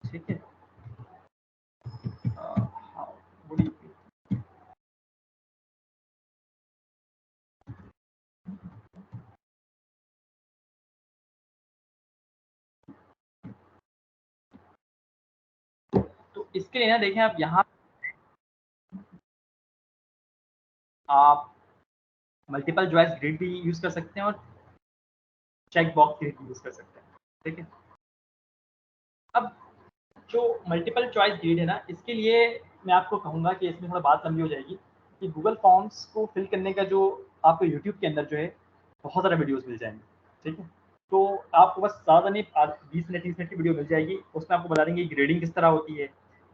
ठीक है, हाउ वुड यू फील। तो इसके लिए ना देखें आप यहाँ आप मल्टीपल चॉइस ग्रिड भी यूज कर सकते हैं और चेक बॉक्स ग्रिड भी यूज कर सकते हैं। ठीक है, अब जो मल्टीपल चॉइस ग्रिड है ना, इसके लिए मैं आपको कहूँगा कि इसमें थोड़ा बात लंबी हो जाएगी कि गूगल फॉर्म्स को फिल करने का जो आपको यूट्यूब के अंदर जो है बहुत सारे वीडियोस मिल जाएंगे। ठीक है, तो आपको बस ज़्यादा नहीं 20 मिनट 30 मिनट की वीडियो मिल जाएगी, उसमें आपको बता देंगे ग्रेडिंग किस तरह होती है,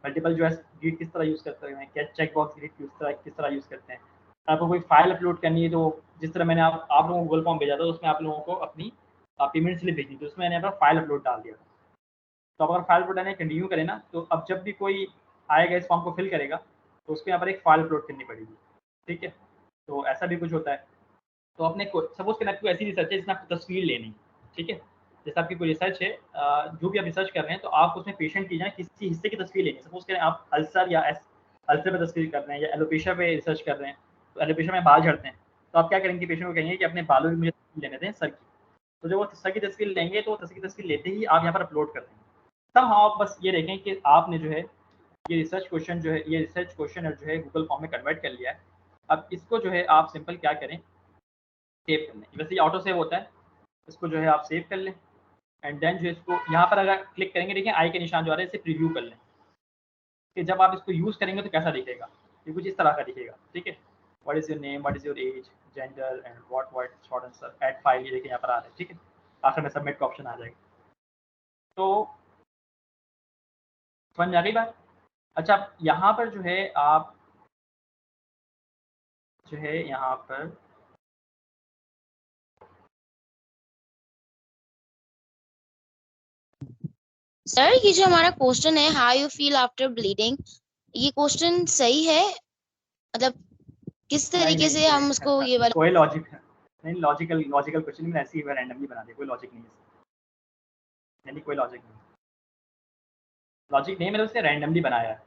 मल्टीपल चॉइस ग्रिड किस तरह यूज़ करते हैं, क्या चेक बॉक्स ग्रिड किस तरह यूज़ करते हैं। आपको कोई फाइल अपलोड करनी है तो जिस तरह मैंने आप लोगों को गूगल फॉर्म भेजा था, उसमें आप लोगों को अपनी पेमेंट स्लिप भेजनी थी, उसमें मैंने अपना फाइल अपलोड डाल दिया था। तो अगर फाइल अपलोड करना कंटिन्यू करें ना, तो अब जब भी कोई आएगा इस फॉर्म को फिल करेगा तो उसको यहाँ पर एक फाइल अपलोड करनी पड़ेगी। ठीक है, तो ऐसा भी कुछ होता है। तो अपने को सपोज करें आपको ऐसी रिसर्च है जिसमें आपको तस्वीर लेनी। ठीक है, जैसे आपकी कोई रिसर्च है, जो भी आप रिसर्च कर रहे हैं, तो आप उसमें पेशेंट की जाए किसी हिस्से की तस्वीर लेनी। सपोज करें आप अल्सर या अल्सर पे तस्वीर कर रहे हैं, या एलोपेशिया पे रिसर्च कर रहे हैं, तो एलोपेशिया में बाल झड़ते हैं, तो आप क्या करेंगे, पेशेंट को कहेंगे कि अपने बालों की मुझे तस्वीर लेने दें सर की। तो जब वो सर की तस्वीर लेंगे तो सर की तस्वीर लेते ही आप यहाँ पर अपलोड कर देंगे। तब हाँ, आप बस ये देखें कि आपने जो है ये रिसर्च क्वेश्चन जो है गूगल फॉर्म में कन्वर्ट कर लिया है। अब इसको जो है आप सिंपल क्या करें, सेव कर लें। वैसे ये ऑटो सेव होता है, इसको जो है आप सेव कर लें, एंड देन जो इसको यहाँ पर अगर क्लिक करेंगे, देखिए आई के निशान जो आ रहे हैं, इसे प्रीव्यू कर लें कि जब आप इसको यूज़ करेंगे तो कैसा दिखेगा। ये कुछ इस तरह का दिखेगा। ठीक है, what is your name, what is your age, gender and what short answer, add file, ये देखिए यहाँ पर आ रहा है। ठीक है, आखिर में सबमिट का ऑप्शन आ जाएगा। तो समझ में आ गई बात। अच्छा यहाँ पर जो है आप जो है यहाँ पर सर ये जो हमारा क्वेश्चन है how you feel after bleeding, ये क्वेश्चन सही है? मतलब किस नहीं तरीके से हम उसको नहीं ये वाला कोई लॉजिक नहीं, लॉजिकल क्वेश्चन मैंने ऐसे ही रैंडमली बना दिया, कोई लॉजिक नहीं है इसमें। नहीं, कोई लॉजिक नहीं, मैंने उसे रैंडमली बनाया है।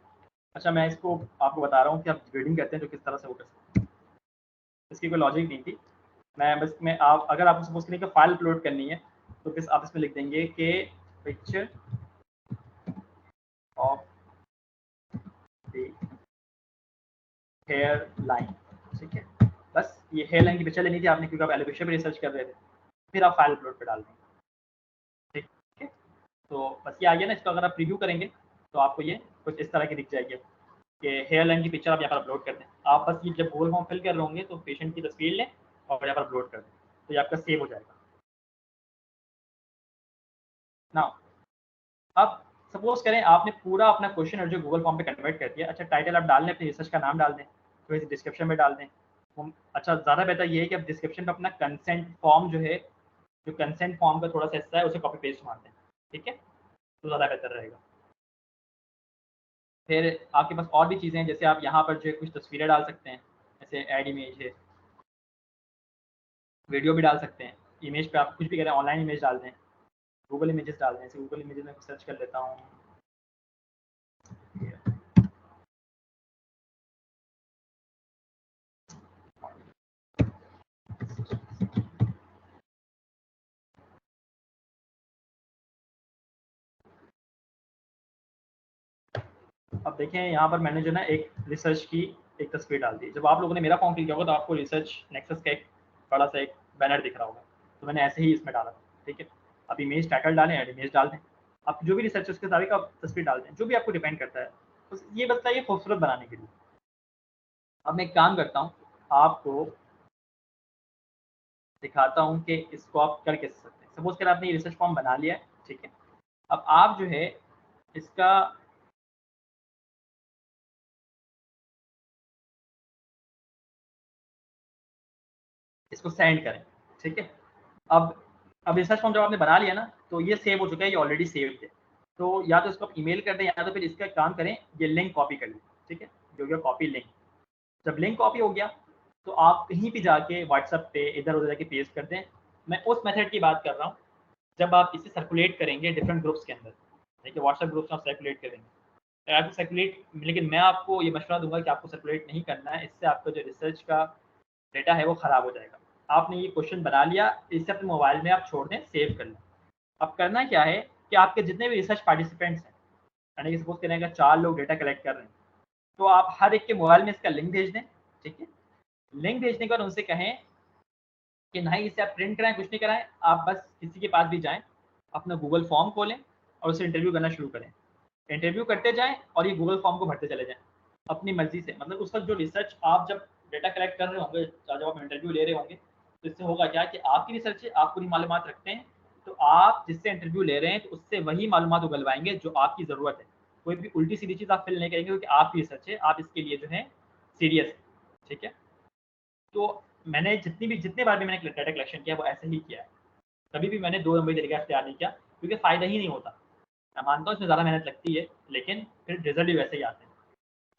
अच्छा मैं इसको आपको बता रहा हूँ कि आप ग्रेडिंग करते हैं तो किस तरह से वो कर सकते हैं, इसकी कोई लॉजिक नहीं थी। मैं बस मैं आप अगर आपको सपोज करें कि फाइल अपलोड करनी है, तो किस आप इसमें लिख देंगे कि picture of the hairline. ठीक है, बस ये हेयर लाइन की पिक्चर लेनी थी आपने, क्योंकि आप एलोपेशिया पे रिसर्च कर रहे थे, फिर आप फाइल अपलोड पे डाल देंगे। ठीक है, तो बस ये आ गया ना। इसको अगर आप प्रीव्यू करेंगे तो आपको ये कुछ इस तरह की दिख जाएगी कि हेयर लाइन की पिक्चर आप यहाँ पर अपलोड कर दें। आप बस ये जब गूगल फॉर्म फिल कर रहे होंगे तो पेशेंट की तस्वीर लें और यहाँ पर अपलोड कर दें, तो ये आपका सेव हो जाएगा। ना अब सपोज करें आपने पूरा अपना क्वेश्चन और जो गूगल फॉर्म पे कन्वर्ट कर दिया। अच्छा, टाइटल आप डाल लें, अपने रिसर्च का नाम डाल दें, थोड़ी सी डिस्क्रिप्शन में डाल दें। अच्छा, ज़्यादा बेहतर ये है कि आप डिस्क्रिप्शन पे अपना कंसेंट फॉर्म जो है, जो कंसेंट फॉर्म का थोड़ा सा हिस्सा है, उसे कॉपी पेस्ट मार दें। ठीक है, तो ज़्यादा बेहतर रहेगा। फिर आपके पास और भी चीज़ें हैं, जैसे आप यहाँ पर जो है कुछ तस्वीरें डाल सकते हैं, जैसे ऐड इमेज है, वीडियो भी डाल सकते हैं। इमेज पे आप कुछ भी करें, ऑनलाइन इमेज डाल दें, गूगल इमेजेस डाल दें। जैसे गूगल इमेजेस में सर्च कर लेता हूँ। अब देखें यहाँ पर मैंने जो ना एक रिसर्च की एक तस्वीर डाल दी। जब आप लोगों ने मेरा फॉर्म फिल किया होगा तो आपको रिसर्च नेक्सस का एक बड़ा सा एक बैनर दिख रहा होगा, तो मैंने ऐसे ही इसमें डाला। ठीक है, आप इमेज टाइटल डालें, ऐड इमेज डाल दें, आप जो भी रिसर्च उसके सारे का तस्वीर डाल दें, जो भी आपको डिपेंड करता है। तो ये बस ये खूबसूरत बनाने के लिए। अब मैं एक काम करता हूँ, आपको दिखाता हूँ कि इसको आप कर कैसे सकते हैं। सपोज कर आपने ये रिसर्च फॉर्म बना लिया है। ठीक है, अब आप जो है इसका इसको सेंड करें। ठीक है, अब रिसर्च फॉर्म जब आपने बना लिया ना, तो ये सेव हो चुका है, ये ऑलरेडी सेव्ड है। तो या तो इसको आप ईमेल कर दें, या तो फिर इसका काम करें, ये लिंक कॉपी कर लें। ठीक है, जो गया कॉपी लिंक। जब लिंक कॉपी हो गया, तो आप कहीं भी जाके व्हाट्सएप पे इधर उधर जाके पेस्ट कर दें। मैं उस मेथड की बात कर रहा हूँ जब आप इसे सर्कुलेट करेंगे डिफरेंट ग्रुप्स के अंदर। देखिए, व्हाट्सएप ग्रुप्स में आप सर्कुलेट करेंगे, आपको सर्कुलेट, लेकिन मैं आपको ये मशवरा दूंगा कि आपको सर्कुलेट नहीं करना है। इससे आपका जो रिसर्च का डेटा है वो ख़राब हो जाएगा। आपने ये क्वेश्चन बना लिया, इसे अपने मोबाइल में आप छोड़ दें, सेव कर लें। अब करना क्या है कि आपके जितने भी रिसर्च पार्टिसिपेंट्स हैं, यानी कि सपोज करें अगर 4 लोग डेटा कलेक्ट कर रहे हैं, तो आप हर एक के मोबाइल में इसका लिंक भेज दें। ठीक है, लिंक भेजने के बाद उनसे कहें कि नहीं, इसे आप प्रिंट कराएँ, कुछ नहीं कराएँ, आप बस किसी के पास भी जाएँ, अपना गूगल फॉर्म खोलें और उसे इंटरव्यू करना शुरू करें। इंटरव्यू करते जाएँ और ये गूगल फॉर्म को भरते चले जाएँ, अपनी मर्ज़ी से। मतलब उस वक़्त जो रिसर्च आप जब डेटा कलेक्ट कर रहे होंगे, जब आप इंटरव्यू ले रहे होंगे, तो इससे होगा क्या कि आपकी रिसर्च है, आप पूरी मालूमात रखते हैं, तो आप जिससे इंटरव्यू ले रहे हैं, तो उससे वही मालूमात उगलवाएँगे जो आपकी ज़रूरत है। कोई भी उल्टी-सीधी चीज़ आप फिल नहीं करेंगे, क्योंकि आपकी रिसर्च है, आप इसके लिए जो है सीरियस हैं। ठीक है? तो मैंने जितने बार भी मैंने डाटा कलेक्शन किया, वो ऐसे ही किया है। कभी भी मैंने 2 नंबरी तरीका इख्तियार नहीं किया, क्योंकि फ़ायदा ही नहीं होता। मैं मानता हूँ इसमें ज़्यादा मेहनत लगती है, लेकिन फिर रिज़ल्ट भी वैसे ही आते हैं।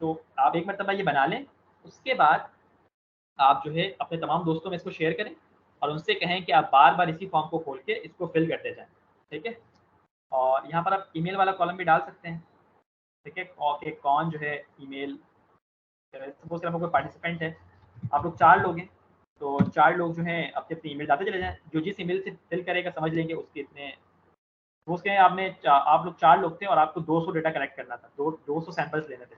तो आप एक मरतबा ये बना लें, उसके बाद आप जो है अपने तमाम दोस्तों में इसको शेयर करें और उनसे कहें कि आप बार-बार इसी फॉर्म को खोल के इसको फिल करते जाएँ। ठीक है? और यहाँ पर आप ईमेल वाला कॉलम भी डाल सकते हैं। ठीक है? और कि कौन जो है ईमेल, सपोज़ करें आपका कोई पार्टिसिपेंट है, आप लोग 4 लोग हैं, तो 4 लोग जो हैं अपनी-अपनी ईमेल डालते चले जाएँ। जो जिस ईमेल से फिल करेगा, समझ लेंगे उसके इतने। सपोज़ करें आप लोग 4 लोग थे और आपको 200 डेटा कलेक्ट करना था, 200 सैंपल्स लेने थे।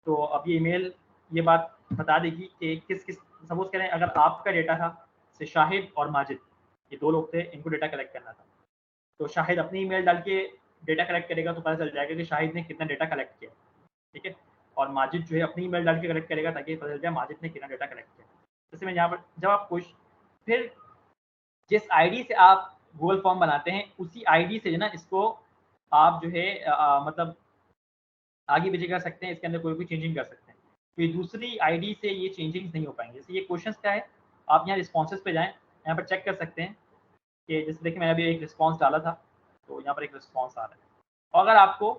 तो अब ये ईमेल ये बात बता देगी कि किस-किस, सपोज़ करें अगर आपका डेटा था, जैसे शाहिद और माजिद, ये 2 लोग थे, इनको डेटा कलेक्ट करना था। तो शाहिद अपनी ईमेल डाल के डेटा कलेक्ट करेगा, तो पता चल जाएगा कि शाहिद ने कितना डेटा कलेक्ट किया। ठीक है? और माजिद जो है अपनी ईमेल डाल के कलेक्ट करेगा, ताकि पता चल जाए माजिद ने कितना डेटा कलेक्ट किया। जैसे मैं यहाँ पर जब आप खुश, फिर जिस आईडी से आप गूगल फॉर्म बनाते हैं, उसी आईडी से जो है ना इसको आप जो है मतलब आगे-पीछे कर सकते हैं, इसके अंदर कोई भी चेंजिंग कर सकते हैं। कोई दूसरी आईडी से ये चेंजिंग्स नहीं हो पाएँगे। जैसे ये क्वेश्चन्स का है, आप यहाँ रिस्पॉन्सेज़ पे जाएँ, यहाँ पर चेक कर सकते हैं कि जैसे देखिए मैंने अभी एक रिस्पॉन्स डाला था, तो यहाँ पर एक रिस्पॉन्स आ रहा है। और अगर आपको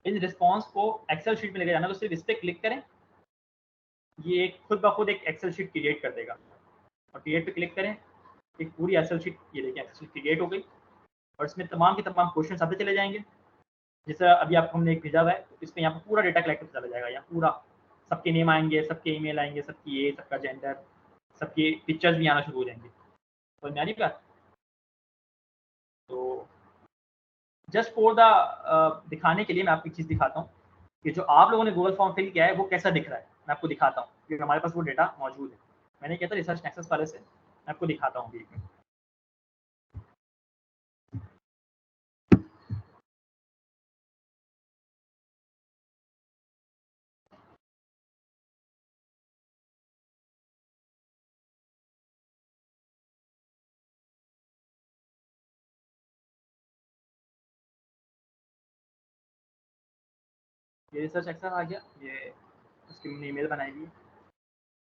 इस रिस्पॉन्स को एक्सेल शीट में लेके जाना है, तो सिर्फ इस पे क्लिक करें, ये एक खुद ब खुद एक एक्सेल शीट क्रिएट कर देगा। और क्रिएट पे क्लिक करें, एक पूरी एक्सेल शीट, ये देखिए एक्सेल शीट क्रिएट हो गई और इसमें तमाम के तमाम क्वेश्चन्स आते चले जाएँगे। जैसे अभी आपको हमने एक भेजा हुआ है, तो इस पे यहाँ पे पूरा डेटा कलेक्ट होता चला जाएगा, यहाँ पूरा सबके नेम आएँगे, सबके ईमेल आएँगे, सबकी एज, सबका जेंडर, सबकी पिक्चर्स भी आना शुरू हो जाएँगे। समझ में आ रही बात? तो जस्ट फॉर द दिखाने के लिए मैं आपको एक चीज़ दिखाता हूँ, कि जो आप लोगों ने गूगल फॉर्म फिल किया है, वो कैसा दिख रहा है। मैं आपको दिखाता हूँ, क्योंकि हमारे पास वो डेटा मौजूद है। मैंने किया था रिसर्च नेक्सस वाले से, मैं आपको दिखाता हूँ अभी 1 मिनट। ये रिसर्च एक्सेल आ गया, ये उसकी मैंने ईमेल बनाई हुई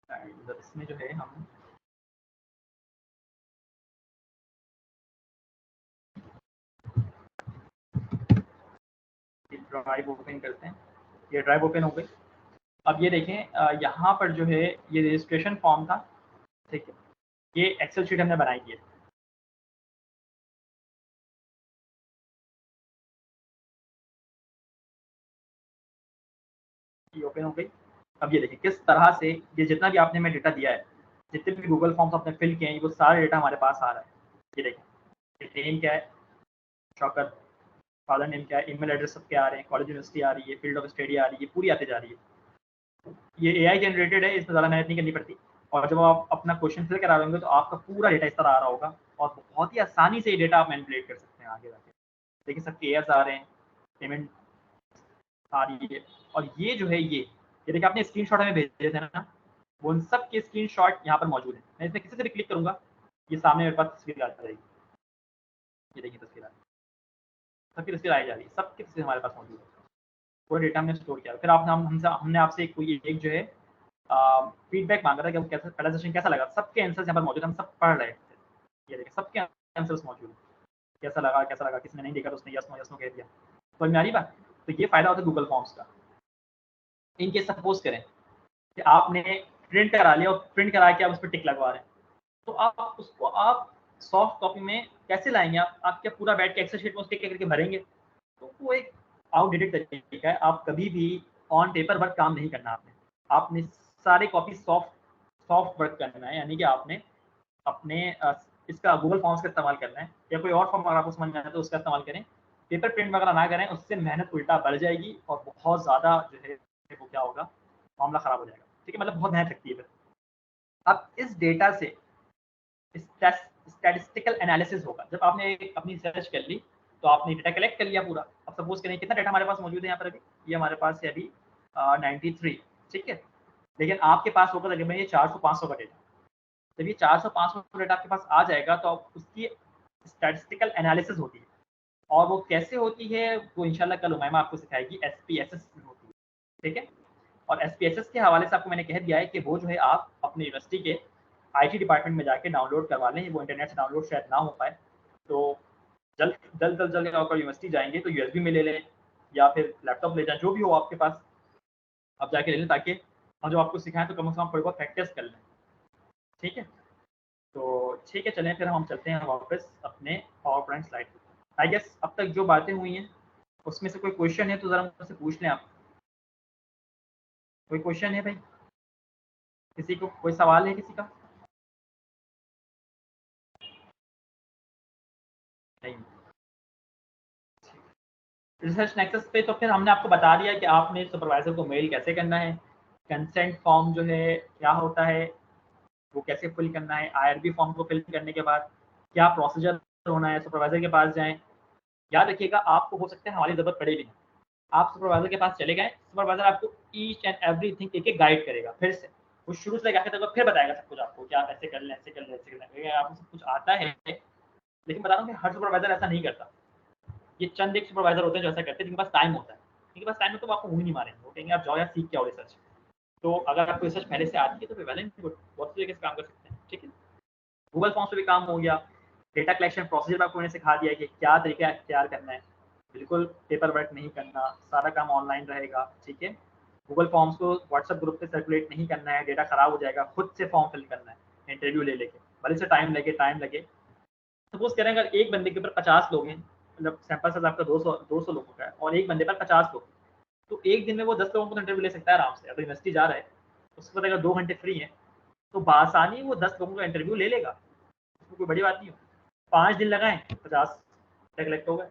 है एंड इसमें जो है हम ड्राइव ओपन करते हैं। ये ड्राइव ओपन हो गई। अब ये देखें यहाँ पर जो है ये रजिस्ट्रेशन फॉर्म था, ठीक है, ये एक्सेल शीट हमने बनाई है। ये ओपन हो गई। अब ये देखिए किस तरह से ये जितना भी आपने हमें डेटा दिया है, जितने भी गूगल फॉर्म्स आपने फिल किए हैं, वो सारा डेटा हमारे पास आ रहा है। ये देखिए नेम क्या है, शौकत, फादर नेम क्या है, ईमेल एड्रेस सब क्या आ रहे हैं, कॉलेज यूनिवर्सिटी आ रही है, फील्ड ऑफ स्टडी आ रही है, पूरी आती जा रही है। ये एआई जनरेटेड है, इसमें ज़्यादा मेहनत नहीं करनी पड़ती। और जब आप अपना क्वेश्चन फिल करा लेंगे तो आपका पूरा डेटा इस तरह आ रहा होगा और बहुत ही आसानी से ये डेटा आप मैनिपुलेट कर सकते हैं आगे जाके। देखिए सबके एयर्स आ रहे हैं, पेमेंट आ रही है। और ये जो है ये देखिए आपने स्क्रीनशॉट हमें भेजे थे ना, वो उन सब के स्क्रीनशॉट यहाँ पर मौजूद है। मैं इसमें किसी से भी क्लिक करूंगा, ये सामने मेरे पास तस्वीर आ जाएगी। ये देखिए तस्वीर आ रही है, सबकी तस्वीर आई जा रही है, सबकी तस्वीर हमारे पास मौजूद है। पूरा डेटा हमने स्टोर किया। फिर आपने हमने आपसे कोई एक जो है फीडबैक मांगा था कि वो कैसा पहला सेशन कैसा लगा। सबके आंसर्स यहाँ पर मौजूद, हम सब पढ़ रहे थे। ये देखिए सबके आंसर्स मौजूद हैं, कैसा लगा, किसी ने नहीं देखा तो उसने यस नो कह दिया। तो मेरी बात, तो ये फायदा होता है गूगल फॉर्म्स का। इनके सपोज करें कि आपने प्रिंट करा लिया और प्रिंट करा के आप उस पर टिक लगवा रहे हैं, तो आप उसको आप सॉफ्ट कॉपी में कैसे लाएंगे? आप क्या पूरा बैठ के एक्सेल शीट में उस टिक करके भरेंगे? तो वो एक आउटडेटेड तरीका है। आप कभी भी ऑन पेपर वर्क काम नहीं करना। आपने सारे कॉपी सॉफ्ट वर्क करना है, यानी कि आपने अपने इसका गूगल फॉर्म्स का इस्तेमाल करना है, या कोई और फॉर्म अगर आपको समझ में आता है तो उसका इस्तेमाल करें। पेपर प्रिंट वगैरह ना करें, उससे मेहनत उल्टा बढ़ जाएगी और बहुत ज़्यादा जो है वो क्या होगा, मामला ख़राब हो जाएगा। ठीक है, मतलब बहुत मेहनत लगती है फिर। अब इस डेटा से स्टैटिस्टिकल एनालिसिस होगा। जब आपने अपनी रिसर्च कर ली तो आपने डेटा कलेक्ट कर लिया पूरा। अब सपोज करें कितना डेटा हमारे पास मौजूद है यहाँ पर, अभी ये हमारे पास है अभी 93, ठीक है। लेकिन आपके पास होगा तकरीबन ये 400-500 का डेटा। जब ये 400-500 डेटा आपके पास आ जाएगा तो उसकी स्टैटिस्टिकल एनालिसिस होती है। और वो कैसे होती है वो इंशाल्लाह कल उमैमा आपको सिखाएगी। SPSS होती है, ठीक है। और SPSS के हवाले से आपको मैंने कह दिया है कि वो जो है आप अपने यूनिवर्सिटी के IT डिपार्टमेंट में जाके डाउनलोड करवा लें। वो इंटरनेट से डाउनलोड शायद ना हो पाए, तो जल्द अगर यूनिवर्सिटी जाएंगे तो USB में ले लें या फिर लैपटॉप ले जाएं, जो भी हो आपके पास आप जाके ले लें, ताकि हम जब आपको सिखाएं तो कम से कम थोड़ी बहुत प्रैक्टिस कर लें। ठीक है, तो ठीक है, चलें फिर हम चलते हैं वापस अपने पावर पॉइंट स्लाइड पे। आई गेस अब तक जो बातें हुई हैं उसमें से कोई क्वेश्चन है तो ज़रा मुझसे पूछ लें आप। कोई क्वेश्चन है भाई? किसी को कोई सवाल है किसी का? नहीं। रिसर्च नेक्सस पे तो फिर हमने आपको बता दिया कि आपने सुपरवाइजर को मेल कैसे करना है, कंसेंट फॉर्म जो है क्या होता है वो कैसे फिल करना है, IRB फॉर्म को फिल करने के बाद क्या प्रोसीजर होना है, सुपरवाइजर के पास जाएं। याद रखिएगा आपको हो सकता है हमारी ज़रूरत पड़े भी नहीं, आप सुपरवाइजर के पास चले गए, सुपरवाइजर आपको ईच एंड एवरीथिंग एक एक गाइड करेगा। फिर से वो शुरू से लेकर आखिर तक फिर बताएगा सब कुछ आपको कि आप ऐसे कर लें, ऐसे कर लें, ऐसे कर लें। आपको सब कुछ आता है, लेकिन बता रहा हूँ कि हर सुपरवाइजर ऐसा नहीं करता। ये चंद एक सुपरवाइजर होते हैं जो ऐसा करते हैं, जिनके पास टाइम होता है। जिनके पास टाइम है तो वो आपको मुँह नहीं मारेंगे, वो कहेंगे आप जाओ यार सीख के आओ रिसर्च। तो अगर आपको रिसर्च पहले से आती है तो फिर वेल एंड गुड, बहुत तरीके से काम कर सकते हैं। ठीक है, गूगल फॉर्म्स पे भी काम हो गया। डेटा कलेक्शन प्रोसीजर आपको मैंने सिखा दिया कि क्या तरीका इख्तियार करना है। बिल्कुल पेपर वर्क नहीं करना, सारा काम ऑनलाइन रहेगा। ठीक है, गूगल फॉर्म्स को व्हाट्सएप ग्रुप पे सर्कुलेट नहीं करना है, डेटा खराब हो जाएगा। खुद से फॉर्म फिल करना है इंटरव्यू ले लेके, भले से टाइम लगे। सपोज करें अगर एक बंदे के ऊपर 50 लोग हैं, मतलब सैंपल साइज आपका 200 लोगों का है और एक बंदे पर 50 लोग, तो एक दिन में वो 10 लोगों को इंटरव्यू ले सकता है आराम से। अगर यूनिवर्सिटी जा रहा है उसके बाद अगर 2 घंटे फ्री है तो बासानी वो 10 लोगों का इंटरव्यू ले लेगा। उसमें कोई बड़ी बात नहीं हो। 5 दिन लगाएं, 50 कलेक्ट हो गए,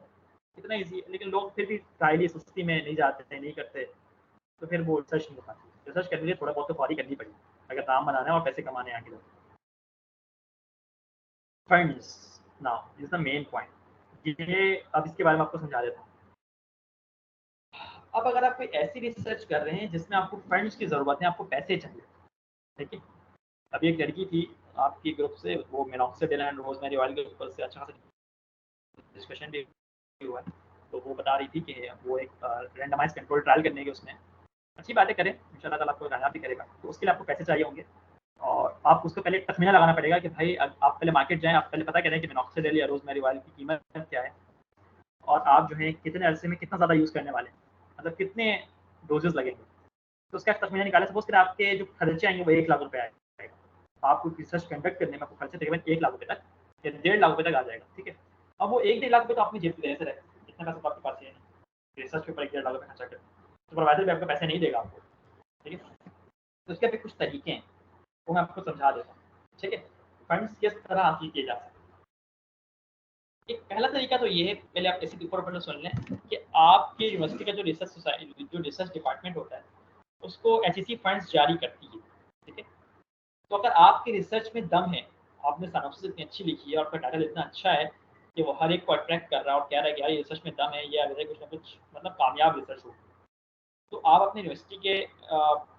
इतना ईजी है। लेकिन लोग फिर भी कायली सुस्ती में नहीं जाते, नहीं करते, तो फिर वो रिसर्च नहीं हो पाती। रिसर्च करने के लिए थोड़ा बहुत तो फौरी करनी पड़ेगी अगर काम बनाना है और पैसे कमाने हैं आगे। Funds now is the main point. ये अब इसके बारे में आपको समझा देता हूँ। अब अगर आप कोई ऐसी रिसर्च कर रहे हैं जिसमें आपको फंड्स की ज़रूरत है, आपको पैसे चाहिए, ठीक है। अभी एक लड़की थी आपकी ग्रुप से, वो मिनॉक्सिडिल एंड रोजमेरी ऑयल के ऊपर से अच्छा खासा डिस्कशन भी हुआ है। तो वो बता रही थी कि वो एक रैंडमाइज कंट्रोल ट्रायल करने की उसमें अच्छी बातें करें, इंशाल्लाह ताला आपको कामयाब भी करेगा। तो उसके लिए आपको पैसे चाहिए होंगे और आप उसको पहले तखमीना लगाना पड़ेगा कि भाई आप पहले मार्केट जाएँ, आप पहले पता करें कि मिनॉक्सिडिल या रोज़मेरी ऑयल की कीमत क्या है और आप जो है कितने अरसे में कितना ज़्यादा यूज़ करने वाले हैं, मतलब कितने डोजेज़ लगेंगे। तो उसका तखमीना निकालें। सपोज़ करें आपके जो खर्चे आएँगे वो 1 लाख रुपए आएगा। आपको रिसर्च कंडक्ट करने में आपको खर्चे तकरीबन 1 लाख रुपए तक या 1.5 लाख रुपए तक आ जाएगा, ठीक है। अब वो 1 डेढ़ लाख रुपए तो अपनी जेब से देने से रहेगा, इतना पैसा तो आपके पास है नहीं। रिसर्च के ऊपर 1 डेढ़ लाख रुपए खर्चा करें, सुपरवाइज़र भी आपको पैसे नहीं देगा आपको, ठीक है। तो उसके भी कुछ तरीके हैं, वो मैं आपको समझा देता हूँ, ठीक है। फंड्स किस तरह हासिल किए जा सकते हैं। एक पहला तरीका तो ये है, पहले आप इसी ऊपर सुन लें कि आपके यूनिवर्सिटी का जो रिसर्च सोसाइटी जो रिसर्च डिपार्टमेंट होता है उसको एचईसी फंड्स जारी करती है, ठीक है। तो अगर आपके रिसर्च में दम है, आपने सिनॉप्सिस इतनी अच्छी लिखी है और आपका टाइटल इतना अच्छा है कि वो हर एक को अट्रैक्ट कर रहा है और कह रहा है कि यार ये रिसर्च में दम है, ये अगर कुछ ना कुछ मतलब कामयाब रिसर्च हो, तो आप अपने यूनिवर्सिटी के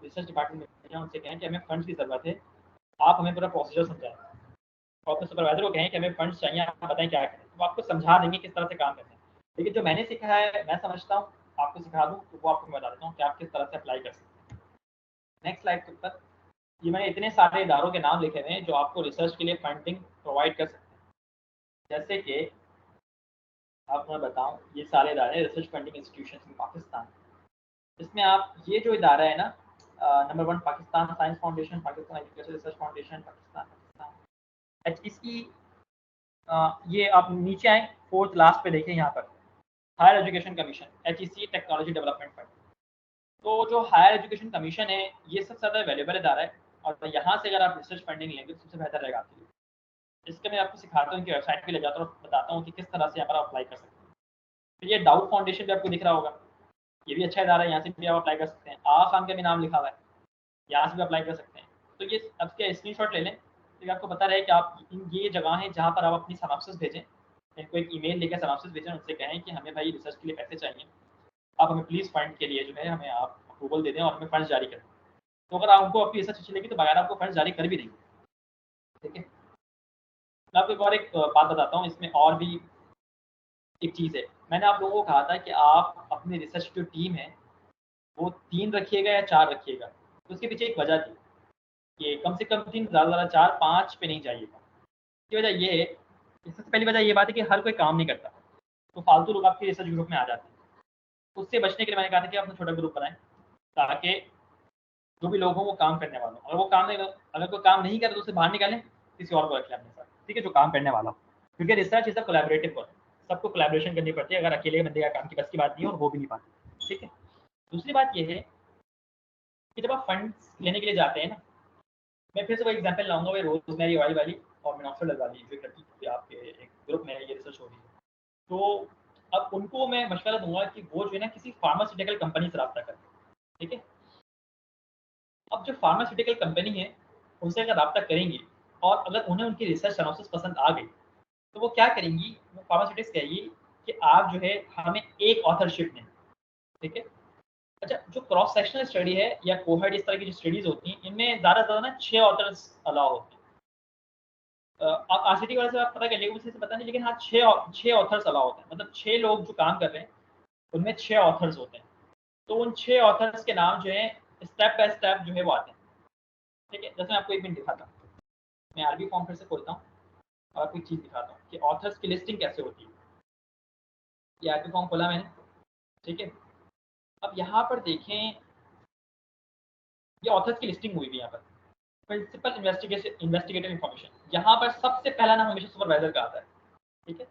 रिसर्च डिपार्टमेंट में जाएं, उनसे कहें कि हमें फंड्स की ज़रूरत है, आप हमें पूरा प्रोसीजर समझाएं। और अपने सुपरवाइजर को कहें कि हमें फंड्स चाहिए, आप बताएं क्या करें, तो वो आपको समझा देंगे किस तरह से काम करना है। लेकिन जो मैंने सीखा है, मैं समझता हूँ आपको सिखा दूँ, तो वो आपको मैं बता देता हूँ कि आप किस तरह से अप्लाई कर सकते हैं। नेक्स्ट स्लाइड के ऊपर ये मैंने इतने सारे इदारों के नाम लिखे हुए हैं जो आपको रिसर्च के लिए फंडिंग प्रोवाइड कर सकते हैं। जैसे कि आपको मैं बताऊँ, ये सारे इदारे रिसर्च फंडिंग इंस्टीट्यूशन इन पाकिस्तान। इसमें आप ये जो इदारा है ना, number 1 Pakistan science foundation, Pakistan education research foundation, Pakistan HEC, ये आप नीचे आए 4th लास्ट पे देखें यहाँ पर higher education commission, HEC technology development fund. तो जो हायर एजुकेशन कमीशन है ये सबसे ज़्यादा अवेलेबल इदारा है और यहाँ से अगर आप रिसर्च फंडिंग लेंगे तो सबसे बेहतर रहेगा आपके लिए। इसके मैं आपको सिखाता हूँ, इनकी वेबसाइट पे ले जाता हूँ और बताता हूँ कि किस तरह से यहाँ पर आप अप्लाई कर सकते हैं। तो ये दाऊद फाउंडेशन भी आपको दिख रहा होगा, ये भी अच्छा इदारा है, यहाँ से भी आप अप्लाई कर सकते हैं। आगा खान का भी नाम लिखा हुआ है, यहाँ से भी अप्लाई कर सकते हैं। तो ये अब क्या स्क्रीनशॉट ले लें तो आपको पता रहे कि आप ये जगह है जहाँ पर आप अपनी सिनॉप्सिस भेजें, इनको एक ईमेल लेकर सिनॉप्सिस भेजें, उनसे कहें कि हमें भाई रिसर्च के लिए पैसे चाहिए, आप हमें प्लीज़ फंड के लिए जो है हमें आप अप्रूवल दे दें और हमें फंड जारी करें। तो अगर आपको आपकी रिसर्च अच्छी लगी तो बगैर आपको फंड जारी कर भी देंगे, ठीक है। मैं आपको एक और एक बात बताता हूँ, इसमें और भी एक चीज़ है। मैंने आप लोगों को कहा था कि आप अपनी रिसर्च जो टीम है वो 3 रखिएगा या 4 रखिएगा, तो उसके पीछे एक वजह थी कि कम से कम 3, ज़्यादा 4-5 पे नहीं जाइएगा। इसकी वजह ये है, सबसे पहली वजह ये बात है कि हर कोई काम नहीं करता, तो फालतू लोग आपके रिसर्च ग्रुप में आ जाते हैं। उससे बचने के लिए मैंने कहा था कि आप छोटा ग्रुप बनाएं ताकि जो भी लोग हों वो काम करने वाले हों। अगर वो काम नहीं, अगर कोई काम नहीं करे तो उसे बाहर निकालें, किसी और को रखें अपने साथ, ठीक है, जो काम करने वाला हो। क्योंकि research is a collaborative work, सबको कोलैबोरेशन करनी पड़ती है, अगर अकेले बंदे का काम की बस की बात नहीं है और हो भी नहीं पाती, ठीक है। दूसरी बात ये है कि जब आप फंड्स लेने के लिए जाते हैं ना, मैं फिर से वो एग्जांपल लाऊंगा, वो रोजमेरी ऑयल वाली और मिनॉक्सिडिल वाली जो लड़की थी आपके एक ग्रुप में ये रिसर्च हो रही है। तो अब उनको मैं मशवरा दूंगा कि वो जो है ना किसी फार्मास्यूटिकल कंपनी से रब्ता करें, ठीक है। अब जो फार्मास्यूटिकल कंपनी है उनसे अगर रब्ता करेंगी और अगर उन्हें उनकी रिसर्च एनालिसिस पसंद आ गई तो वो क्या करेंगी, वो फार्मास्यूटिक्स कहेगी कि आप जो है हमें एक ऑथरशिप दें, ठीक है। अच्छा, जो क्रॉस सेक्शनल स्टडी है या कोहर्ट इस तरह की जो स्टडीज होती हैं इनमें ज़्यादा से ज़्यादा ना 6 ऑथर्स अलाउ होते हैं। आप आरसीटी वाले से आप पता कर लीजिए, मुझे पता नहीं, लेकिन हाँ 6 ऑथर्स अलाउ होते हैं, मतलब 6 लोग जो काम कर रहे हैं उनमें 6 ऑथर्स होते हैं। तो उन 6 ऑथर्स के नाम जो है स्टेप बाय स्टेप जो है वो आते हैं, ठीक है। जैसे मैं आपको एक मिनट दिखाता हूँ, मैं आरबी फॉर्म फिर से खोलता हूँ और आपको एक चीज़ दिखाता हूँ कि ऑथर्स की लिस्टिंग कैसे होती है। ये आरबी फॉर्म खोला मैंने, ठीक है। अब यहाँ पर देखें, ये ऑथर्स की लिस्टिंग हुई थी यहाँ पर, प्रिंसिपल इन्वेस्टिगेटिव इन्फॉर्मेशन, यहाँ पर सबसे पहला नाम हमेशा सुपरवाइजर का आता है, ठीक है।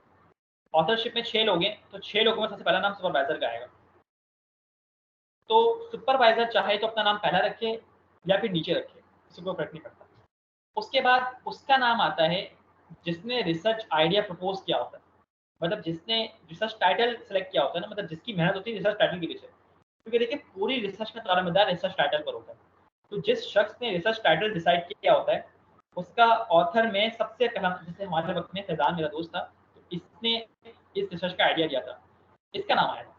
ऑथरशिप में 6 लोग हैं तो 6 लोगों में सबसे पहला नाम सुपरवाइजर का आएगा। तो सुपरवाइजर चाहे तो अपना नाम पहला रखे या फिर नीचे रखे, किसी को फर्क नहीं पड़ता। उसके बाद उसका नाम आता है जिसने रिसर्च आइडिया प्रपोज किया होता है, मतलब जिसने रिसर्च टाइटल सेलेक्ट किया होता है ना, मतलब जिसकी मेहनत होती है रिसर्च टाइटल के पीछे, क्योंकि देखिए पूरी रिसर्च का दारोमदार रिसर्च टाइटल पर होता है। तो जिस शख्स ने रिसर्च टाइटल डिसाइड किया होता है उसका ऑथर में सबसे पहला, जैसे हमारे वक्त में फैजान मेरा दोस्त था, तो इसने इस रिसर्च का आइडिया दिया था, इसका नाम आया था,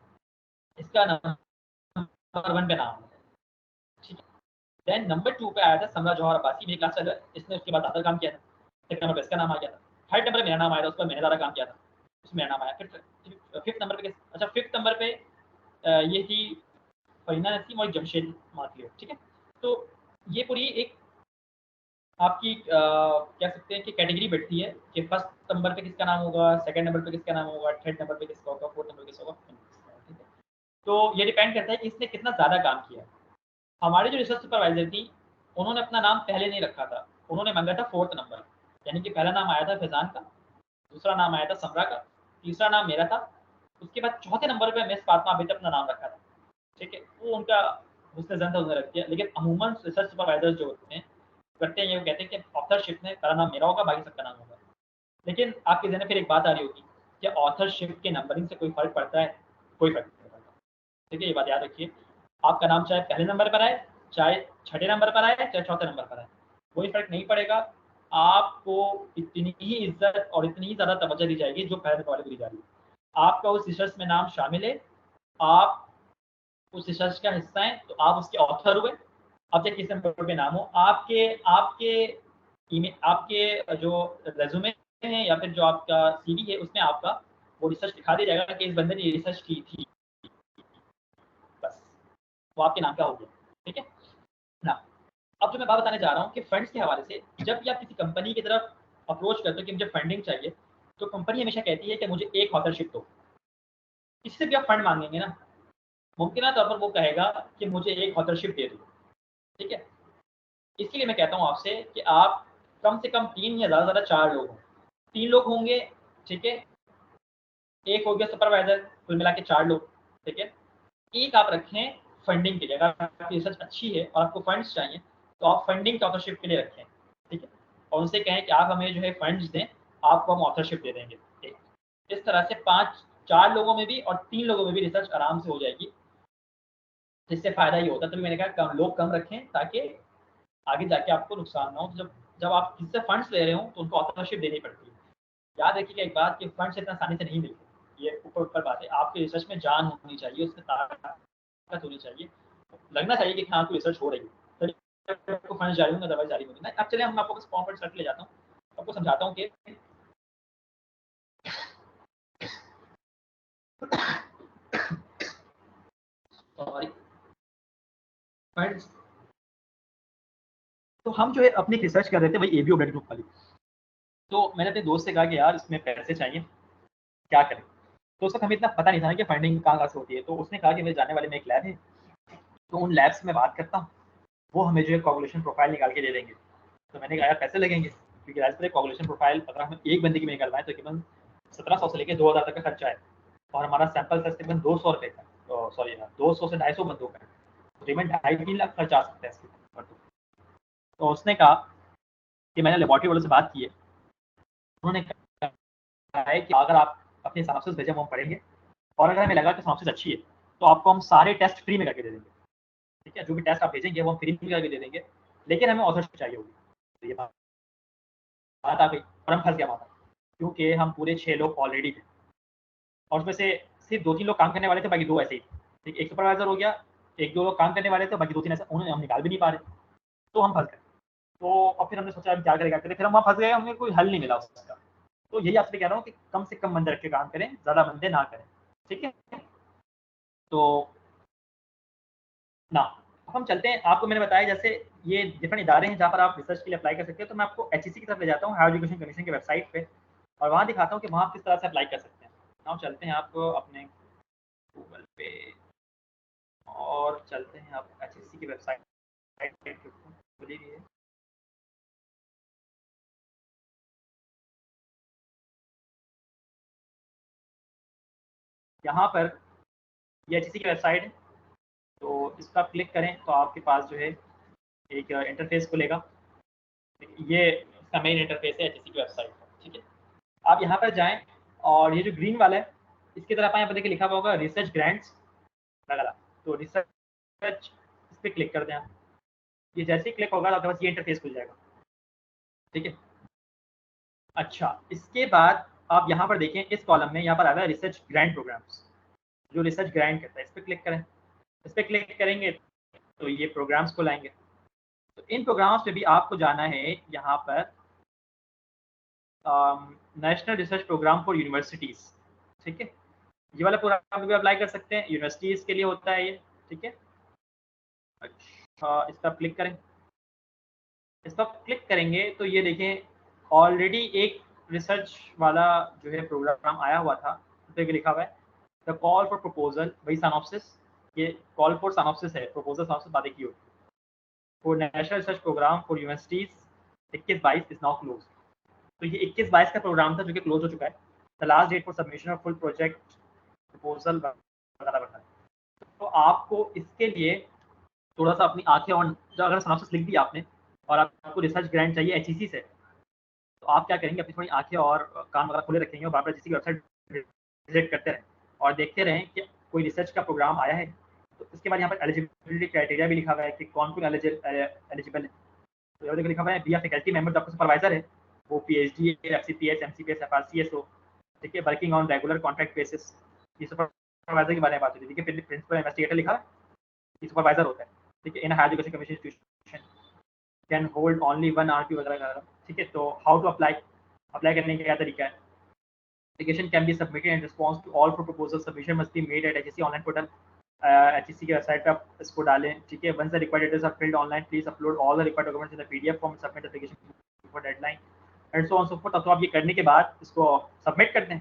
इसका नंबर 1 पे नाम है, ठीक है। देन नंबर 2 पे आया था समरा जौहर अब्बासी, मेरी क्लास अगर इसने उसके बाद ज़्यादा काम किया था, सेकंड नंबर पे इसका नाम आ गया था, थर्ड नंबर पे मेरा नाम आया था, उस पर मैंने ज़्यादा काम किया था, उसमें मेरा नाम आया। फिर 5th नंबर पे, अच्छा 5th नंबर पे ये थी फरीना नसीम और जमशेद मातलियो, ठीक है। तो ये पूरी एक आपकी कह सकते हैं कि कैटेगरी बैठती है कि फर्स्ट नंबर पे किसका नाम होगा, सेकंड नंबर पे किसका नाम होगा, थर्ड नंबर पे किसका होगा, फोर्थ नंबर पे किसका होगा, ठीक है। तो ये डिपेंड करता है कि इसने कितना ज़्यादा काम किया है। हमारी जो रिसर्च सुपरवाइजर थी, उन्होंने अपना नाम पहले नहीं रखा था, उन्होंने मांगा था 4th नंबर, यानी कि पहला नाम आया था फैज़ान का, दूसरा नाम आया था समरा का, तीसरा नाम मेरा था, उसके बाद चौथे नंबर पे मिस फातिमा आबिद अपना नाम रखा था, ठीक है। वो उनका हुस्न ज़न था, उन्होंने रख दिया। लेकिन अमूमन रिसर्च सुपरवाइजर जो होते हैं करते हैं, ये वो कहते हैं कि ऑथरशिप में पहला नाम मेरा होगा, बाकी सबका नाम होगा। लेकिन आपके ज़हन में फिर एक बात आ रही होगी, क्या ऑथरशिप के नंबरिंग से कोई फ़र्क पड़ता है? कोई फ़र्क नहीं पड़ता, ठीक है। ये बात याद रखिए, आपका नाम चाहे पहले नंबर पर आए, चाहे छठे नंबर पर आए, चाहे चौथे नंबर पर आए, कोई फ़र्क नहीं पड़ेगा। आपको इतनी ही इज़्ज़त और इतनी ही ज़्यादा तवज्जो दी जाएगी जो पहले नंबर वाले को दी जा रही है। आपका उस रिसर्च में नाम शामिल है, आप उस रिसर्च का हिस्सा हैं, तो आप उसके ऑथर हुए। अब चाहे किस नंबर पे नाम हो, आपके आपके आपके जो रेज़्यूमे है या फिर जो आपका सीवी है, उसमें आपका वो रिसर्च दिखा दिया जाएगा कि इस बंदे ने ये रिसर्च की थी। बस, वो आपके नाम का हो गया, ठीक है ना। अब जो मैं बात बताने जा रहा हूँ कि फंड्स के हवाले से, जब भी आप किसी कंपनी की तरफ अप्रोच करते हो कि मुझे फंडिंग चाहिए, तो कंपनी हमेशा कहती है कि मुझे एक ऑथरशिप दो। इससे भी आप फंड मांगेंगे ना, मुमकिन तौर पर वो कहेगा कि मुझे एक ऑथरशिप दे दो, ठीक है। इसके लिए मैं कहता हूँ आपसे कि आप कम से कम 3 या ज़्यादा से ज़्यादा 4 लोग हों। 3 लोग होंगे, ठीक है। एक हो गया सुपरवाइज़र, कुल मिला के 4 लोग, ठीक है। एक आप रखें फंडिंग के लिए, अगर आपकी रिसर्च अच्छी है और आपको फंड्स चाहिए, तो आप फंडिंग के ऑथरशिप के लिए रखें, ठीक है। और उनसे कहें कि आप हमें जो है फंड्स दें, आपको हम ऑथरशिप दे देंगे, ठीक। इस तरह से 4 लोगों में भी और 3 लोगों में भी रिसर्च आराम से हो जाएगी, जिससे फ़ायदा ये होता है। तभी मैंने कहा लोग कम रखें ताकि आगे जाके आपको नुकसान ना हो। तो जब जब आप किससे फंड्स ले रहे हो, तो उनको ऑथरशिप देनी पड़ती है। याद रखिएगा एक बात कि फंड्स इतना आसानी से नहीं मिलते, ये ऊपर बात है। आपकी रिसर्च में जान होनी चाहिए, उसमें ताकत होनी चाहिए, लगना चाहिए कि हाँ, कोई रिसर्च हो रही है, तभी आपको फंड्स जारी होंगे, अदरवाइज़ जारी नहीं होंगे। अब चलिए, हम आपको बस फॉर्म पर सर्च ले जाता हूँ, आपको समझाता हूँ कि सॉरी फंड्स। तो हम जो है अपनी रिसर्च कर रहे थे, वही एबीओ ब्लड ग्रुप वाली। तो मैंने अपने दोस्त से कहा कि यार इसमें पैसे चाहिए, क्या करें? तो उस वक़्त हमें इतना पता नहीं था ना कि फंडिंग कहाँ-कहाँ से होती है। तो उसने कहा कि मेरे जानने वाले में एक लैब है, तो उन लैब से मैं बात करता हूँ, वो हमें जो है कोएगुलेशन प्रोफाइल निकाल के दे देंगे। तो मैंने कहा यार पैसे लगेंगे, क्योंकि ज़ाहिर सी बात है कोएगुलेशन प्रोफाइल अगर हम एक बंदे की में निकलवाएँ तो तकरीबन 1700 से लेके 2000 तक का खर्चा है, और हमारा सैंपल साइज़ तकरीबन 200 रुपए का है, सॉरी 200 से 250 बंदों का है। तकरीबन 2.5-3 लाख खर्चा आ सकता है इसके ऊपर। तो उसने कहा कि मैंने लैबोरेटरी वालों से बात की है, उन्होंने कहा है कि अगर आप अपने सिनॉप्सिस भेजें, वो हम पढ़ेंगे, और अगर हमें लगा कि सिनॉप्सिस अच्छी है, तो आपको हम सारे टेस्ट फ्री में करके दे देंगे, ठीक है। जो भी टेस्ट आप भेजेंगे वो हम फ्री में करके दे देंगे, लेकिन हमें ऑथरशिप चाहिए होगी। तो ये बात आ गई और हम फँस गए वहाँ पर, क्योंकि हम पूरे 6 लोग ऑलरेडी थे, और उसमें से सिर्फ 2-3 लोग काम करने वाले थे, बाकी 2 ऐसे ही थे, ठीक है। एक सुपरवाइज़र हो गया, 1-2 लोग काम करने वाले थे, बाकी 2-3 ऐसे, उन्हें हम निकाल भी नहीं पा रहे। तो हम फँस गए। तो अब फिर हमने सोचा हम क्या करें, क्या करें? फिर हम वहाँ फँस गए, हमें कोई हल नहीं मिला उसका। तो यही आपसे कह रहा हूँ कि कम से कम बंदे रख के काम करें, ज़्यादा बंदे ना करें, ठीक है? तो ना, अब हम चलते हैं। आपको मैंने बताया जैसे ये डिफरेंट इदारे हैं जहाँ पर आप रिसर्च के लिए अप्लाई कर सकते हो। तो मैं आपको एचईसी की तरफ ले जाता हूँ, हायर एजुकेशन कमीशन की वेबसाइट पे, और वहाँ दिखाता हूँ कि वहाँ आप किस तरह से अप्लाई कर सकते हैं। नाउ चलते हैं आप अपने गूगल पे, और चलते हैं आप एचईसी की वेबसाइट खुली हुई है। यहाँ पर ये एचईसी की वेबसाइट है, तो इस पर आप क्लिक करें तो आपके पास जो है एक इंटरफेस खुलेगा। ये इसका मेन इंटरफेस है एचईसी की वेबसाइट का, ठीक है। आप यहाँ पर जाएँ, और ये जो ग्रीन वाला है, इसकी तरफ आएँ, यहाँ पर देखिए लिखा हुआ होगा रिसर्च ग्रांट्स वगैरह। तो रिसर्च इस पे क्लिक कर दें आप। ये जैसे ही क्लिक होगा तो आपके पास ये इंटरफेस खुल जाएगा, ठीक है। अच्छा, इसके बाद आप यहाँ पर देखें, इस कॉलम में यहाँ पर आ रहा है रिसर्च ग्रांट प्रोग्राम्स, जो रिसर्च ग्रांट करता है, इस पे क्लिक करें। इस पे क्लिक करेंगे तो ये प्रोग्राम्स को लाएँगे। तो इन प्रोग्राम्स में भी आपको जाना है यहाँ पर national research program for universities, ठीक है, ये वाला प्रोग्राम भी अप्लाई कर सकते हैं, यूनिवर्सिटीज के लिए होता है ये, ठीक है। अच्छा, इस पर क्लिक करें, इस पर क्लिक करेंगे तो ये देखें ऑलरेडी एक रिसर्च वाला जो है प्रोग्राम आया हुआ था, उस पर लिखा हुआ है द कॉल फॉर प्रपोजल, वही सानॉप्सिस, ये कॉल फॉर सानॉप्सिस है, प्रपोजल सानॉप्सिस बातें की होगी, for national research program for universities 21-22 is now close. तो ये 21-22 का प्रोग्राम था जो कि क्लोज हो चुका है। The last date for submission of full project proposal वगैरह वगैरह। तो आपको इसके लिए थोड़ा सा अपनी आंखें ऑन, जो अगर सिनॉप्सिस लिख दी आपने और आपको रिसर्च ग्रांट चाहिए एचईसी से, तो आप क्या करेंगे, अपनी थोड़ी आंखें और कान वगैरह खुले रखेंगे और बार बार जिसकी वेबसाइट विजिट करते रहें और देखते रहें कि कोई रिसर्च का प्रोग्राम आया है। तो इसके बाद यहाँ पर एलिजिबिलिटी क्राइटेरिया भी लिखा हुआ है कि कौन कौन एलिजिबल है। तो यहाँ लिखा हुआ है बी आर फैकल्टी मेंबर, आपका सुपरवाइजर है वो पीएचडी, एफसीपीएस, एमसीपीएस, एफआरसीएस हो, ठीक है, working on regular contract basis. ये सुपरवाइजर के बारे में बात होती है, ठीक है, प्रिंसिपल इन्वेस्टिगेटर लिखा है, ये सुपरवाइजर होता है, ठीक है, in higher education commission institution can hold only 1 RP वगैरह, ठीक है। तो हाउ टू अप्लाई, अप्लाई करने का क्या तरीका है, application can be submitted in response to all proposals, submission must be made at HEC online portal, HEC की वेबसाइट पे आप इसको डालें, ठीक है। once the required details are filled online, please upload all the required documents in the PDF form, submit application before deadline and so on so forth। तो आप ये करने के बाद इसको सबमिट कर दें।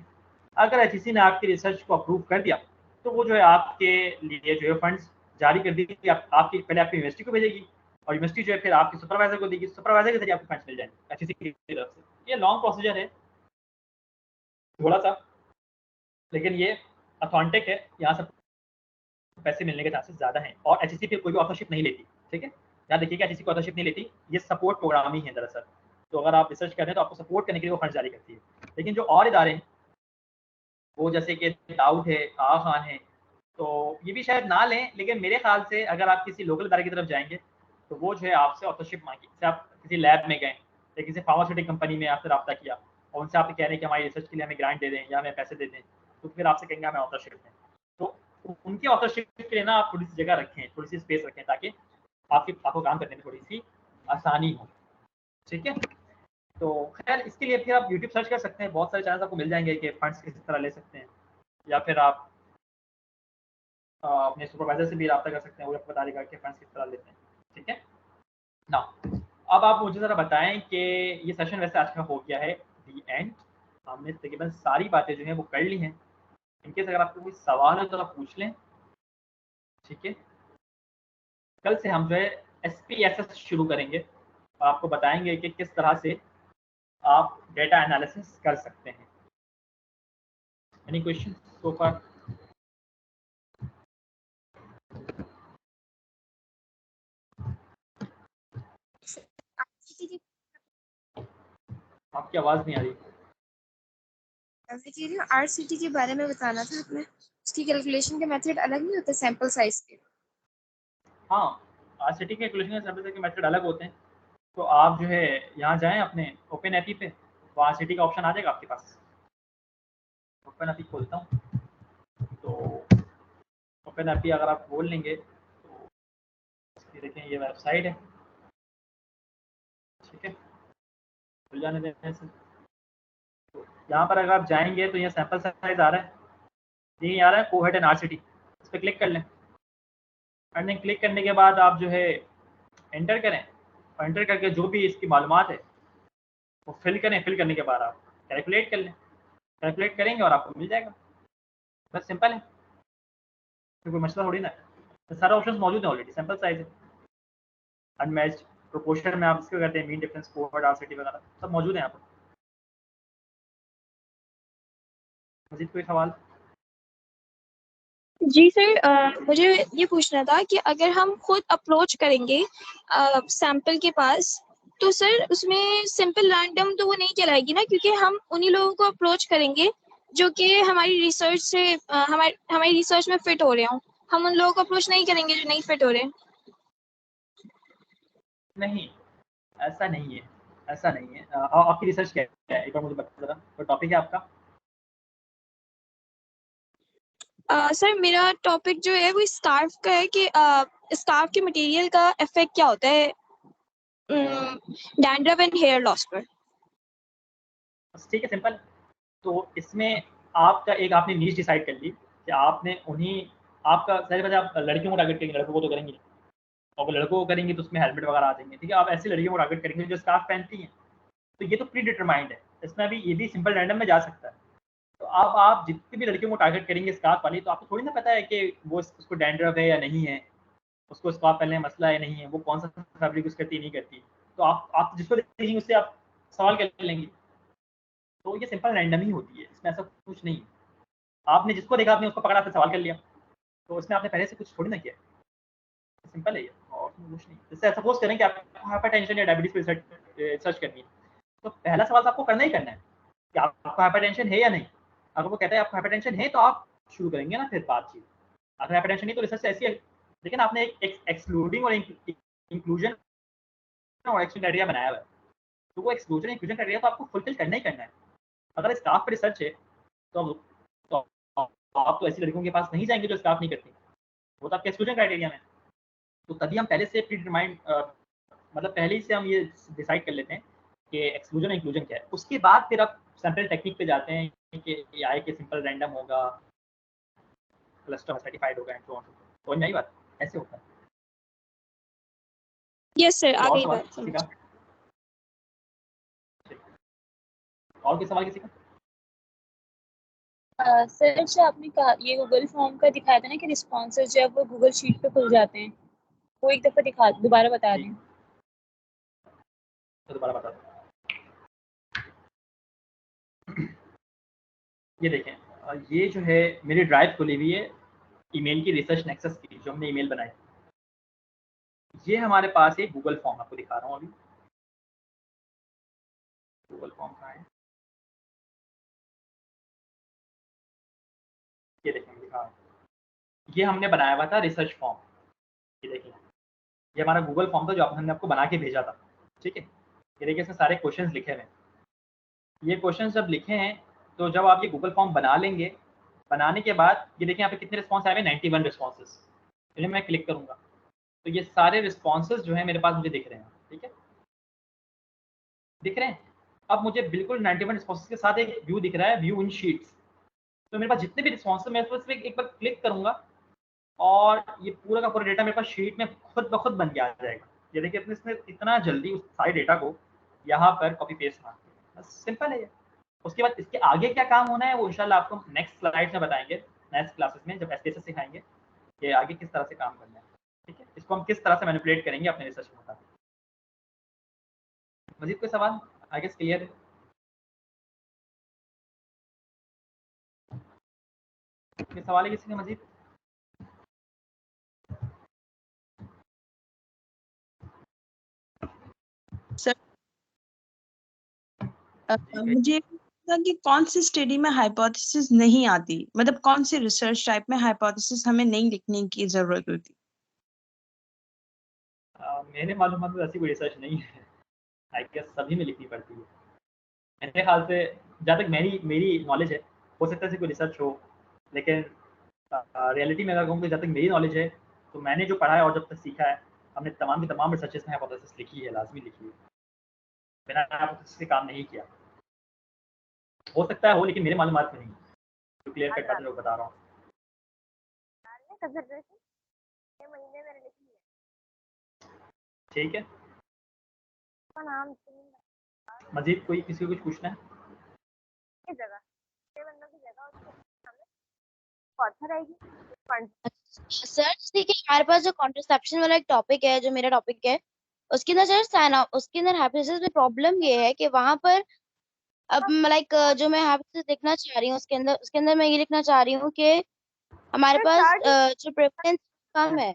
अगर HEC ने आपकी रिसर्च को अप्रूव कर दिया तो वो जो है आपके लिए जो है फंड्स जारी कर देगी, आपकी पहले आपकी यूनिवर्सिटी को भेजेगी और यूनिवर्सिटी जो है फिर आपके सुपरवाइजर को देगी, सुपरवाइजर के जरिए आपको फंड्स मिल जाएंगे HEC की तरफ से। ये लॉन्ग प्रोसीजर है थोड़ा सा, लेकिन ये अथॉन्टिक है, यहाँ से पैसे मिलने के चांसेस ज़्यादा हैं और एचईसी पे कोई भी ऑथरशिप नहीं लेती, ठीक है। याद देखिएगा एचईसी को ऑथरशिप नहीं लेती, ये सपोर्ट प्रोग्राम ही है दरअसल। तो अगर आप रिसर्च कर रहे हैं तो आपको सपोर्ट करने के लिए वो फंड जारी करती है। लेकिन जो और इदारे हैं वो जैसे कि दाऊद है, आगा खान है, तो ये भी शायद ना लें, लेकिन मेरे ख्याल से अगर आप किसी लोकल इदारे की तरफ जाएंगे तो वो जो है आपसे ऑथरशिप मांगी, जैसे आप किसी लैब में गए या किसी फार्मास्यूटिकल कंपनी में आपसे रब्ता किया और उनसे आप कह रहे हैं कि हमारी रिसर्च के लिए हमें ग्रांट दे दें या हमें पैसे दे दें, तो फिर आपसे कहेंगे हमें ऑथरशिप दें। तो उनकी ऑथरशिप के लिए ना आप थोड़ी सी जगह रखें, थोड़ी सी स्पेस रखें ताकि आपको काम करने में थोड़ी सी आसानी हो, ठीक है। तो खैर इसके लिए फिर आप यूट्यूब सर्च कर सकते हैं, बहुत सारे चैनल आपको मिल जाएंगे कि फंड्स किस तरह ले सकते हैं, या फिर आप अपने सुपरवाइजर से भी रब्ता कर सकते हैं, वो आपको बता देगा कि फंड्स किस तरह लेते हैं, ठीक है ना। अब आप मुझे ज़रा बताएं कि ये सेशन वैसे आज का हो गया है दी एंड, हमने तकरीबन सारी बातें जो हैं वो कर ली हैं। इनके अगर आपको कोई सवाल है तो आप पूछ लें, ठीक है। कल से हम जो है SPSS शुरू करेंगे और आपको बताएंगे कि किस तरह से आप डेटा एनालिसिस कर सकते हैं। एनी क्वेश्चन सो फार? आपकी आवाज़ नहीं आ रही। RCT के बारे में बताना था आपने, उसकी कैलकुलेशन के मेथड अलग नहीं होते सैंपल साइज के? हाँ, RCT के कैलकुलेशन के मेथड अलग होते हैं। तो आप जो है यहाँ जाएं अपने ओपन एपी पे, तो RCT का ऑप्शन आ जाएगा आपके पास। ओपन एपी खोलता हूँ, तो ओपन एपी अगर आप खोल लेंगे तो इसकी देखें ये वेबसाइट है, ठीक है, खुल जाने देने से। तो यहाँ पर अगर आप जाएंगे तो ये सैंपल साइज आ रहा है, ये आ रहा है कोहेट एंड RCT, इस पर क्लिक कर लें। एंड देन क्लिक करने के बाद आप जो है एंटर करें और एंटर करके जो भी इसकी मालूमात है वो फिल करें। फिल करने के बाद आप कैलकुलेट कर लें, कैलकुलेट करेंगे और आपको मिल जाएगा। बस सिंपल है, तो कोई मसला थोड़ी ना है, तो सारे ऑप्शंस मौजूद हैं ऑलरेडी। सैंपल साइज है, अनमैच्ड, प्रोपोर्शन में आप इसको कहते हैं, मीन डिफरेंस, कोहॉर्ट, RCT वगैरह सब मौजूद है यहाँ पर। मजीद कोई सवाल? जी सर, मुझे ये पूछना था कि अगर हम खुद अप्रोच करेंगे सैंपल के पास, तो सर उसमें सिंपल रैंडम तो वो नहीं कहलाएगी ना, क्योंकि हम उन्हीं लोगों को अप्रोच करेंगे जो कि हमारी रिसर्च से हमारी रिसर्च में फिट हो रहे हों। हम उन लोगों को अप्रोच नहीं करेंगे जो नहीं फिट हो रहे। नहीं, ऐसा नहीं है, ऐसा नहीं है। आपकी रिसर्च क्या है, एक बार मुझे बता देना, तो टॉपिक है आपका? सर मेरा टॉपिक जो है वो स्कार्फ का है कि स्कार्फ के मटेरियल का इफेक्ट क्या होता है डैंड्रफ एंड हेयर लॉस पर। ठीक है, सिंपल। तो इसमें आपका एक आपने नीश डिसाइड कर ली कि आपने उन्हीं आपका पहले आप लड़कियों को टारगेट करेंगे, लड़कों को तो करेंगे नहीं। और अगर लड़कों को करेंगे तो उसमें हेलमेट वगैरह आ जाएंगे, ठीक है। आप ऐसी लड़कियों को टारगेट करेंगे जो स्कार्फ पहनती हैं, तो ये तो प्री डिटरमाइंड है। इसमें भी ये भी सिंपल रैंडम में जा सकता है। तो आप जितनी भी लड़कियों को टारगेट करेंगे स्कार्फ वाली, तो आपको थोड़ी ना पता है कि वो उसको डैंड्रफ है या नहीं है, उसको स्कार्फ पहनने में मसला है नहीं है, वो कौन सा फैब्रिक यूज़ करती है नहीं करती। तो आप जिसको देखेंगे उससे आप सवाल कर लेंगे। तो ये सिंपल रैंडम ही होती है, इसमें ऐसा कुछ नहीं है। आपने जिसको देखा आपने उसको पकड़ा, आपने सवाल कर लिया, तो इसमें आपने पहले से कुछ थोड़ी ना किया। सिंपल है ये, और कुछ नहीं। जैसे सपोज करें कि आपको हाइपरटेंशन या डायबिटीज पे रिसर्च करनी है, तो पहला सवाल तो आपको करना ही करना है कि आपको हाइपरटेंशन है या नहीं। अगर वो कहता है आपको हाइपरटेंशन है, तो आप शुरू करेंगे ना फिर बातचीत। अगर हाइपरटेंशन नहीं तो रिसर्च ऐसी है। लेकिन आपने एक एक्सक्लूडिंग और इंक्लूजन और एक्शन क्राइटेरिया बनाया हुआ है, तो वो एक्सक्लूजन इंक्लूजन क्राइटेरिया तो आपको फुलफिल करना ही करना है। अगर स्टाफ पे रिसर्च है तो तो आप तो ऐसी लड़कियों के पास नहीं जाएंगे जो स्टाफ नहीं करती, वो तो आपके एक्सक्लूजन क्राइटेरिया में। तो तभी हम पहले से प्री डिटरमाइंड मतलब पहले ही से हम ये डिसाइड कर लेते हैं कि एक्सक्लूजन और इंक्लूजन क्या है। उसके बाद फिर आप सैंपल टेक्निक पे जाते हैं कि आई के सिंपल रैंडम होगा, क्लस्टर सर्टिफाइड होगा एंड सो ऑन। तो नई बात ऐसे होता है। यस सर, आ और गई सवाल बात किसी समझ। का? और कोई सवाल किसी का? सर जो आपने कहा ये गूगल फॉर्म का दिखाया था ना कि रिस्पॉन्सेज जो है वो गूगल शीट पे खुल जाते हैं, वो एक दफा दोबारा बता दें। तो दोबारा बता दो। ये देखें, ये जो है मेरी ड्राइव खुली हुई है ईमेल की, रिसर्च नेक्सस की, जो हमने ईमेल बनाई। ये हमारे पास एक गूगल फॉर्म आपको दिखा रहा हूँ अभी। गूगल फॉर्म कहाँ है? ये देखें दिखा रहा हूँ। ये हमने बनाया हुआ था रिसर्च फॉर्म। ये देखिए, ये हमारा गूगल फॉर्म था जो हमने आपको बना के भेजा था, ठीक है। ये देखिए इसमें सारे क्वेश्चंस लिखे हुए हैं। ये क्वेश्चन जब लिखे हैं तो जब आप ये गूगल फॉर्म बना लेंगे, बनाने के बाद ये देखिए यहाँ पे कितने रिस्पॉन्स आए हुए, 91 रिस्पॉन्सेस। इन्हें मैं क्लिक करूँगा तो ये सारे रिस्पॉन्सेस जो है मेरे पास मुझे दिख रहे हैं, ठीक है, दिख रहे हैं। अब मुझे बिल्कुल 91 रिस्पॉन्सेस के साथ एक व्यू दिख रहा है, व्यू इन शीट्स। तो मेरे पास जितने भी रिस्पॉन्स मैं उस पर एक बार क्लिक करूँगा और ये पूरा का पूरा डेटा मेरे पास शीट में खुद ब खुद बन के आ जाएगा। ये देखिए अपने इसने इतना जल्दी उस सारे डेटा को यहाँ पर कॉपी पेस्ट मार दिया। बस सिंपल है ये। उसके बाद इसके आगे क्या काम होना है वो इंशाल्लाह आपको नेक्स्ट स्लाइड में बताएंगे, नेक्स्ट क्लासेस में जब एसपीएसएस सिखाएंगे कि आगे किस तरह से काम करना है, ठीक है। इसको हम किस तरह से मैनिपुलेट करेंगे अपने रिसर्च के मुताबिक। मजीद कोई सवाल? आई गेस क्लियर है। कोई सवाल है किसी का मजीद? सर मुझे था कि कौन सी स्टडी में हाइपोथेसिस नहीं आती, मतलब कौन सी रिसर्च टाइप में हाइपोथेसिस हमें नहीं लिखने की जरूरत होती। मेरे मालूम में ऐसी कोई रिसर्च नहीं है। आई गेस सभी में लिखनी पड़ती है मेरे ख्याल से, जहाँ तक मेरी मेरी नॉलेज है। हो सकता है कोई रिसर्च हो, लेकिन रियलिटी में अगर कहूँ तो जहाँ तक मेरी नॉलेज है, तो मैंने जो पढ़ा है और जब तक सीखा है, हमने तमाम की तमाम रिसर्चेस में हाइपोथेसिस लिखी है, लाजमी लिखी है। बिना हाइपोथेसिस से काम नहीं किया। हो सकता है हो, लेकिन मेरे मालूमात में नहीं। तो क्लियर कट बात मैं बता रहा हूँ। ठीक है, मजीद कोई किसी को कुछ पूछना है? सर देखिए हमारे पास जो कॉन्ट्रासेप्शन वाला एक टॉपिक है, जो मेरा टॉपिक है, उसके अंदर सर उसके अंदर हाइपोथेसिस में प्रॉब्लम ये है कि वहां पर अब लाइक जो मैं हाइपोथेसिस लिखना चाह रही हूँ उसके अंदर मैं ये लिखना चाह रही हूँ कि हमारे पास जो प्रेफरेंस कम है।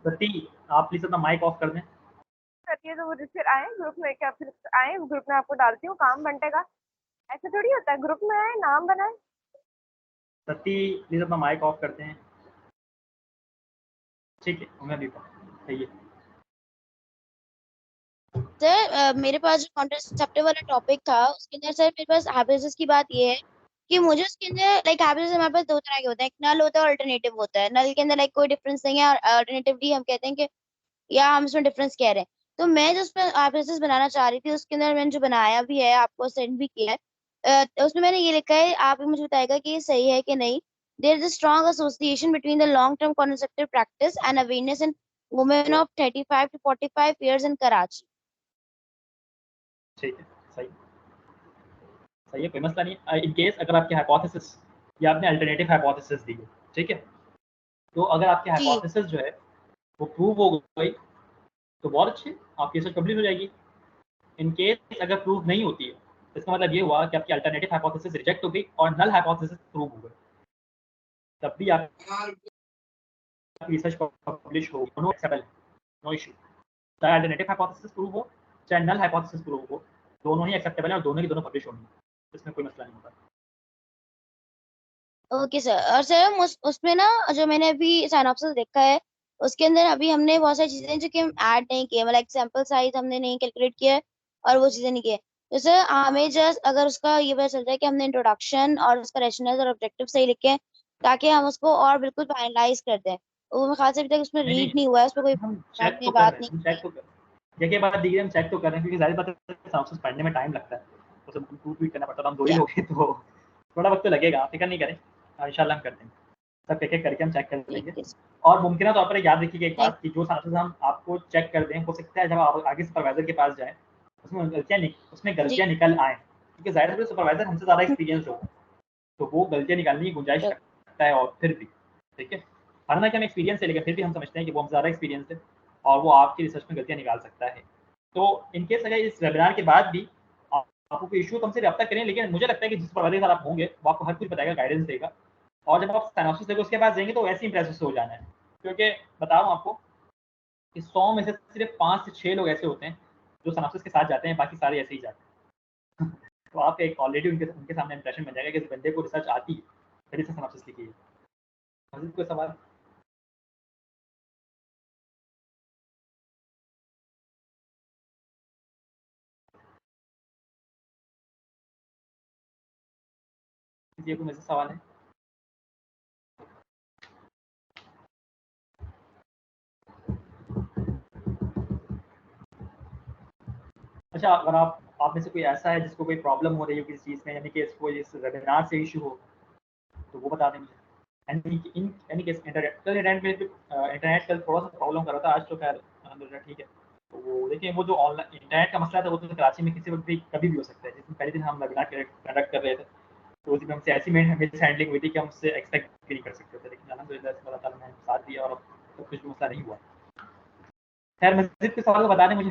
सती, आप प्लीज अपना माइक ऑफ कर दें। करती है तो वो फिर आए ग्रुप में, क्या फिर आए ग्रुप में, आपको डालती हूँ, काम बंटेगा। ऐसा थोड़ी होता है, ग्रुप में आए नाम बनाए। सती प्लीज अपना माइक ऑफ करते हैं, ठीक है। मैं भी सही है। सर मेरे पास जो कॉन्ट्रासेप्टिव वाला टॉपिक था उसके अंदर सर मेरे पास हाइपोथेसिस की बात ये है कि मुझे उसके अंदर लाइक हाइपोथेसिस हमारे पास दो तरह के होते हैं, एक नल होता है और अल्टरनेटिव होता है। नल के अंदर लाइक कोई डिफरेंस नहीं है और अल्टरनेटिवली हम कहते हैं कि या हम इसमें डिफरेंस कह रहे हैं। तो मैं जो उस पर हाइपोथेसिस बनाना चाह रही थी उसके अंदर मैंने जो बनाया भी है आपको सेंड भी किया है, उसमें मैंने ये लिखा है, आप मुझे बताएगा कि ये सही है कि नहीं। There is a strong association between the long term contraceptive practice and awareness in women of 35 to 45 years in Karachi. ठीक है, सही सही है, कोई मसला नहीं। इन केस अगर आपकी हाइपोथेसिस या आपने अल्टरनेटिव हाइपोथेसिस दी है, ठीक है, तो अगर आपकी जी हाइपोथेसिस जो है वो प्रूव हो गई तो बहुत अच्छे, आपकी रिसर्च कंप्लीट हो जाएगी। इन केस अगर प्रूव नहीं होती है तो इसका मतलब ये हुआ कि आपकी अल्टरनेटिव हाइपोथेसिस रिजेक्ट हो गई और नल हाइपोथेसिस प्रूव हो गई, तब भी आपकी रिसर्च पब्लिश हो, नो एक्सेप्टेबल, नो इशू। चाहे अल्टरनेटिव हाइपोथेसिस प्रूव हो चाहे नल हाइपोथेसिस प्रूव हो, दोनों ही एक्सेप्टेबल है और दोनों की दोनों पब्लिश होंगी, इसमें कोई मसला नहीं होता। Okay sir. और सर उसमें ना जो मैंने अभी साइनॉप्सिस देखा है उसके अंदर अभी हमने बहुत सारी चीजें जो कि हम ऐड नहीं किए, मतलब सैंपल साइज हमने नहीं कैलकुलेट किया है और वो चीजें नहीं की है। तो सर हमें जस्ट अगर उसका ये पता चल जाए कि हमने इंट्रोडक्शन और उसका रैशनल और ऑब्जेक्टिव सही लिखे हैं ताकि हम उसको और बिल्कुल फाइनलाइज कर दें। वो मेरे ख्याल से अभी तक उसमें नहीं रीड नहीं हुआ है, उस पर कोई हम बात चेक नहीं तो कर बात रहे हैं, नहीं। हम चेक तो कर देखिए बात दी हम चेक तो कर रहे हैं, क्योंकि ज़ाहिर बात है सिनॉप्सिस पढ़ने में टाइम लगता है, तो सब प्रूफ भी करना पड़ता है, हम 2 ही या लोग हैं तो थोड़ा वक्त तो लगेगा, फिक्र नहीं करें, इंशाल्लाह हम करते हैं, सब एक-एक करके हम चेक कर ठीक लेंगे। है। और मुमकिन तौर पर याद रखिएगा एक थैंक बात कि जो सिनॉप्सिस हम आपको चेक कर दें, हो सकता है जब आप आगे सुपरवाइज़र के पास जाएँ, उसमें जी गलतियाँ निकल आएँ, क्योंकि ज़ाहिर-सी सुपरवाइज़र हमसे ज़्यादा एक्सपीरियंस्ड होगा, तो वो गलतियाँ निकालने की गुंजाइश रखता है और फिर भी, ठीक है? हालाँकि हम एक्सपीरियंस है लेकिन फिर भी हम समझते हैं कि वो हमसे ज़्यादा एक्सपीरियंस्ड है और वो आपकी रिसर्च में गलतियाँ निकाल सकता है। तो इन केस अगर इस वेबिनार के बाद भी आपको कोई इश्यू तो हमसे रब्ता करें, लेकिन मुझे लगता है कि जिस सुपरवाइज़र के साथ आप होंगे, वो आपको हर कुछ बताएगा, गाइडेंस देगा और जब आप सिनॉप्सिस लेके उसके पास जाएँगे तो वैसे ही इम्प्रेसिव से हो जाना है। क्योंकि बता रहा हूँ आपको कि 100 में से सिर्फ 5 से 6 लोग ऐसे होते हैं, जो सिनॉप्सिस के साथ जाते हैं, बाकी सारे ऐसे ही जाते हैं। तो आप एक ऑलरेडी उनके सामने इंप्रेशन बन जाएगा कि इस बंदे को रिसर्च आती है, तभी से सिनॉप्सिस लिखी है। मज़ीद कोई सवाल? किसी को मुझसे सवाल है? अच्छा, अगर आप में से कोई ऐसा है जिसको कोई प्रॉब्लम हो रही हो किसी चीज़ में, यानी कि इसको इस वेबिनार से इश्यू हो, तो वो बता दें मुझे। एनी केस इंटरनेट कल थोड़ा-सा प्रॉब्लम कर रहा था, आज तो खैर अल्हम्दुलिल्लाह ठीक है। तो वो देखिए वो जो ऑनलाइन इंटरनेट का मसला था वो तो कराची में किसी वक़्त भी कभी भी हो सकता है। जिस दिन पहले दिन हम वेबिनार कंडक्ट कर रहे थे, तो उस दिन हमसे ऐसी मिसहैंडलिंग हुई थी कि हम उससे एक्सपेक्ट भी नहीं कर सकते थे। लेकिन अल्हम्दुलिल्लाह से अल्लाह ताला ने साथ दिया और अब सब कुछ मसला नहीं हुआ। खैर मज़ीद के सवाल तो बता दें मुझे,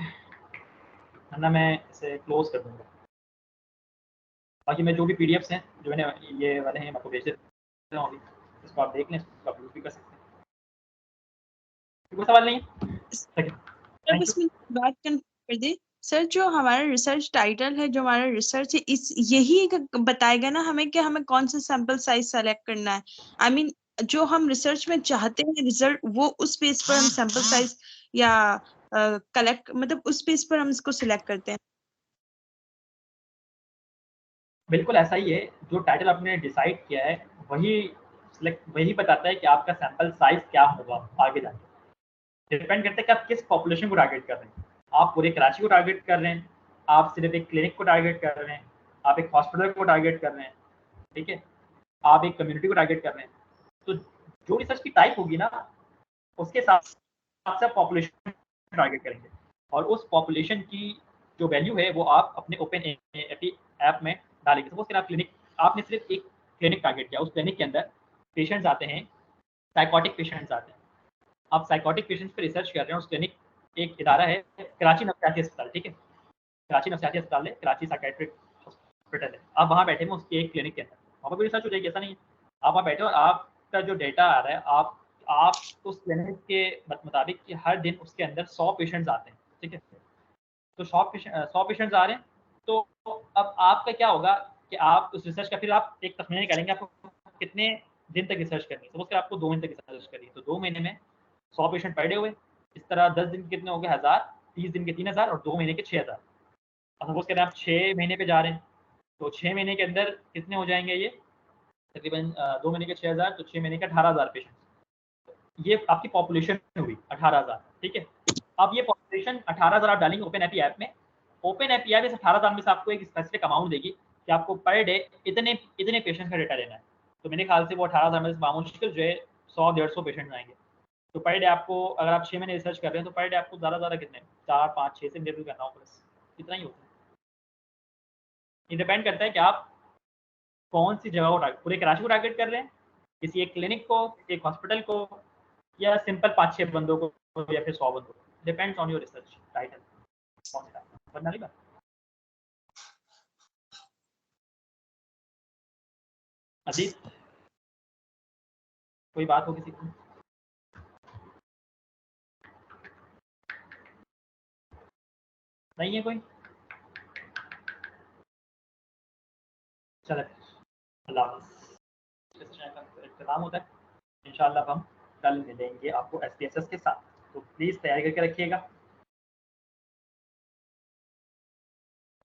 वरना मैं इसे क्लोज़ कर दूँगा। बाकी मैं जो भी पीडीएफ्स हैं, जो मैंने ये वाले हैं, मैं आपको भेज देता हूँ अभी। इसको आप देख लें, इसको आप यूज़ भी कर सकते हैं। कोई सवाल नहीं है? ठीक है, सर थैंक बस यू। मैं बात कर दे सर, जो हमारा रिसर्च टाइटल है, जो हमारा रिसर्च है, इस यही बताएगा ना हमें कि हमें कौन सा सैंपल साइज सेलेक्ट करना है। आई मीन जो हम रिसर्च में चाहते हैं रिजल्ट, वो उस बेस पर हम सैंपल साइज या कलेक्ट, मतलब उस बेस पर हम इसको सिलेक्ट करते हैं। बिल्कुल ऐसा ही है, जो टाइटल आपने डिसाइड किया है, वही बताता है कि आपका सैंपल साइज़ क्या होगा आगे जाके। डिपेंड करता है कि आप किस पॉपुलेशन को टारगेट कर रहे हैं। आप पूरे कराची को टारगेट कर रहे हैं, आप सिर्फ़ एक क्लिनिक को टारगेट कर रहे हैं, आप एक हॉस्पिटल को टारगेट कर रहे हैं, ठीक है? आप एक कम्युनिटी को टारगेट कर रहे हैं। तो जो रिसर्च की टाइप होगी ना, उसके हिसाब से आप पॉपुलेशन टारगेट करेंगे और उस पॉपुलेशन की जो वैल्यू है वो आप अपने ओपन एपी ऐप में डालेंगे। सपोज आप क्लिनिक, आपने सिर्फ एक क्लिनिक टारगेट किया, उस क्लिनिक के अंदर पेशेंट्स आते हैं, साइकोटिक पेशेंट्स आते हैं। आप साइकोटिक पेशेंट्स पे रिसर्च कर रहे हैं, उस क्लिनिक एक इदारा है कराची नफ्सियाती अस्पताल, ठीक है? कराची नफ्सियाती अस्पताल है, कराची साइकियाट्रिक हॉस्पिटल है। आप वहाँ बैठे हैं उसके एक क्लिनिक के अंदर, वहाँ पर भी रिसर्च हो जाएगी, ऐसा नहीं है। आप वहाँ बैठे हो और आपका जो डेटा आ रहा है, आप उस क्लिनिक के मुताबिक कि हर दिन उसके अंदर 100 पेशेंट्स आते हैं, ठीक है? तो 100 पेशेंट्स आ रहे हैं, तो अब आपका क्या होगा कि आप उस रिसर्च का फिर आप एक तखमीना निकालेंगे आपको कितने दिन तक रिसर्च करनी है। सपोज़ आपको 2 महीने तक रिसर्च करनी है, तो 2 महीने में 100 पेशेंट पर डे हुए, इस तरह 10 दिन के कितने हो गए 1000, 30 दिन के 3000 और 2 महीने के 6000। अब सपोज़ करें आप 6 महीने पे जा रहे हैं, तो 6 महीने के अंदर कितने हो जाएँगे ये? तकरीबन 2 महीने के 6000 तो 6 महीने के 18000 पेशेंट। ये आपकी पॉपुलेशन हुई 18,000, ठीक है? अब ये पॉपुलेशन 18,000 आप डालेंगे ओपन एपी ऐप में। ओपन एपी ऐप इस 18,000 में से आपको एक स्पेसिफिक अमाउंट देगी कि आपको पर डे इतने पेशेंट्स का डेटा लेना है, तो मेरे ख्याल से वो 18,000 में बामुश्किल जो है 100-150 पेशेंट्स आएंगे। तो पर डे आपको, अगर आप 6 महीने रिसर्च कर रहे हैं, तो पर डे आपको ज़्यादा कितने 4, 5, 6 से लेवल करना होगा, बस इतना ही होता है। ये डिपेंड करता है कि आप कौन सी जगह को पूरे कराची को टारगेट कर रहे हैं, किसी एक क्लिनिक को, एक हॉस्पिटल को, या सिंपल 5-6 बंदों को या फिर 100 बंदों को। Depends on your research title कौन सा बनना नहीं बात। अजीत कोई बात हो किसी की? नहीं है कोई? चलो अल्लाह हाफ़िज़। इस चैनल का इख्तिताम होता है। इंशाअल्लाह हम कल मिलेंगे आपको SPSS के साथ, तो प्लीज़ तैयारी करके रखिएगा।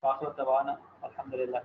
आखिर दवाना अल्हम्दुलिल्लाह।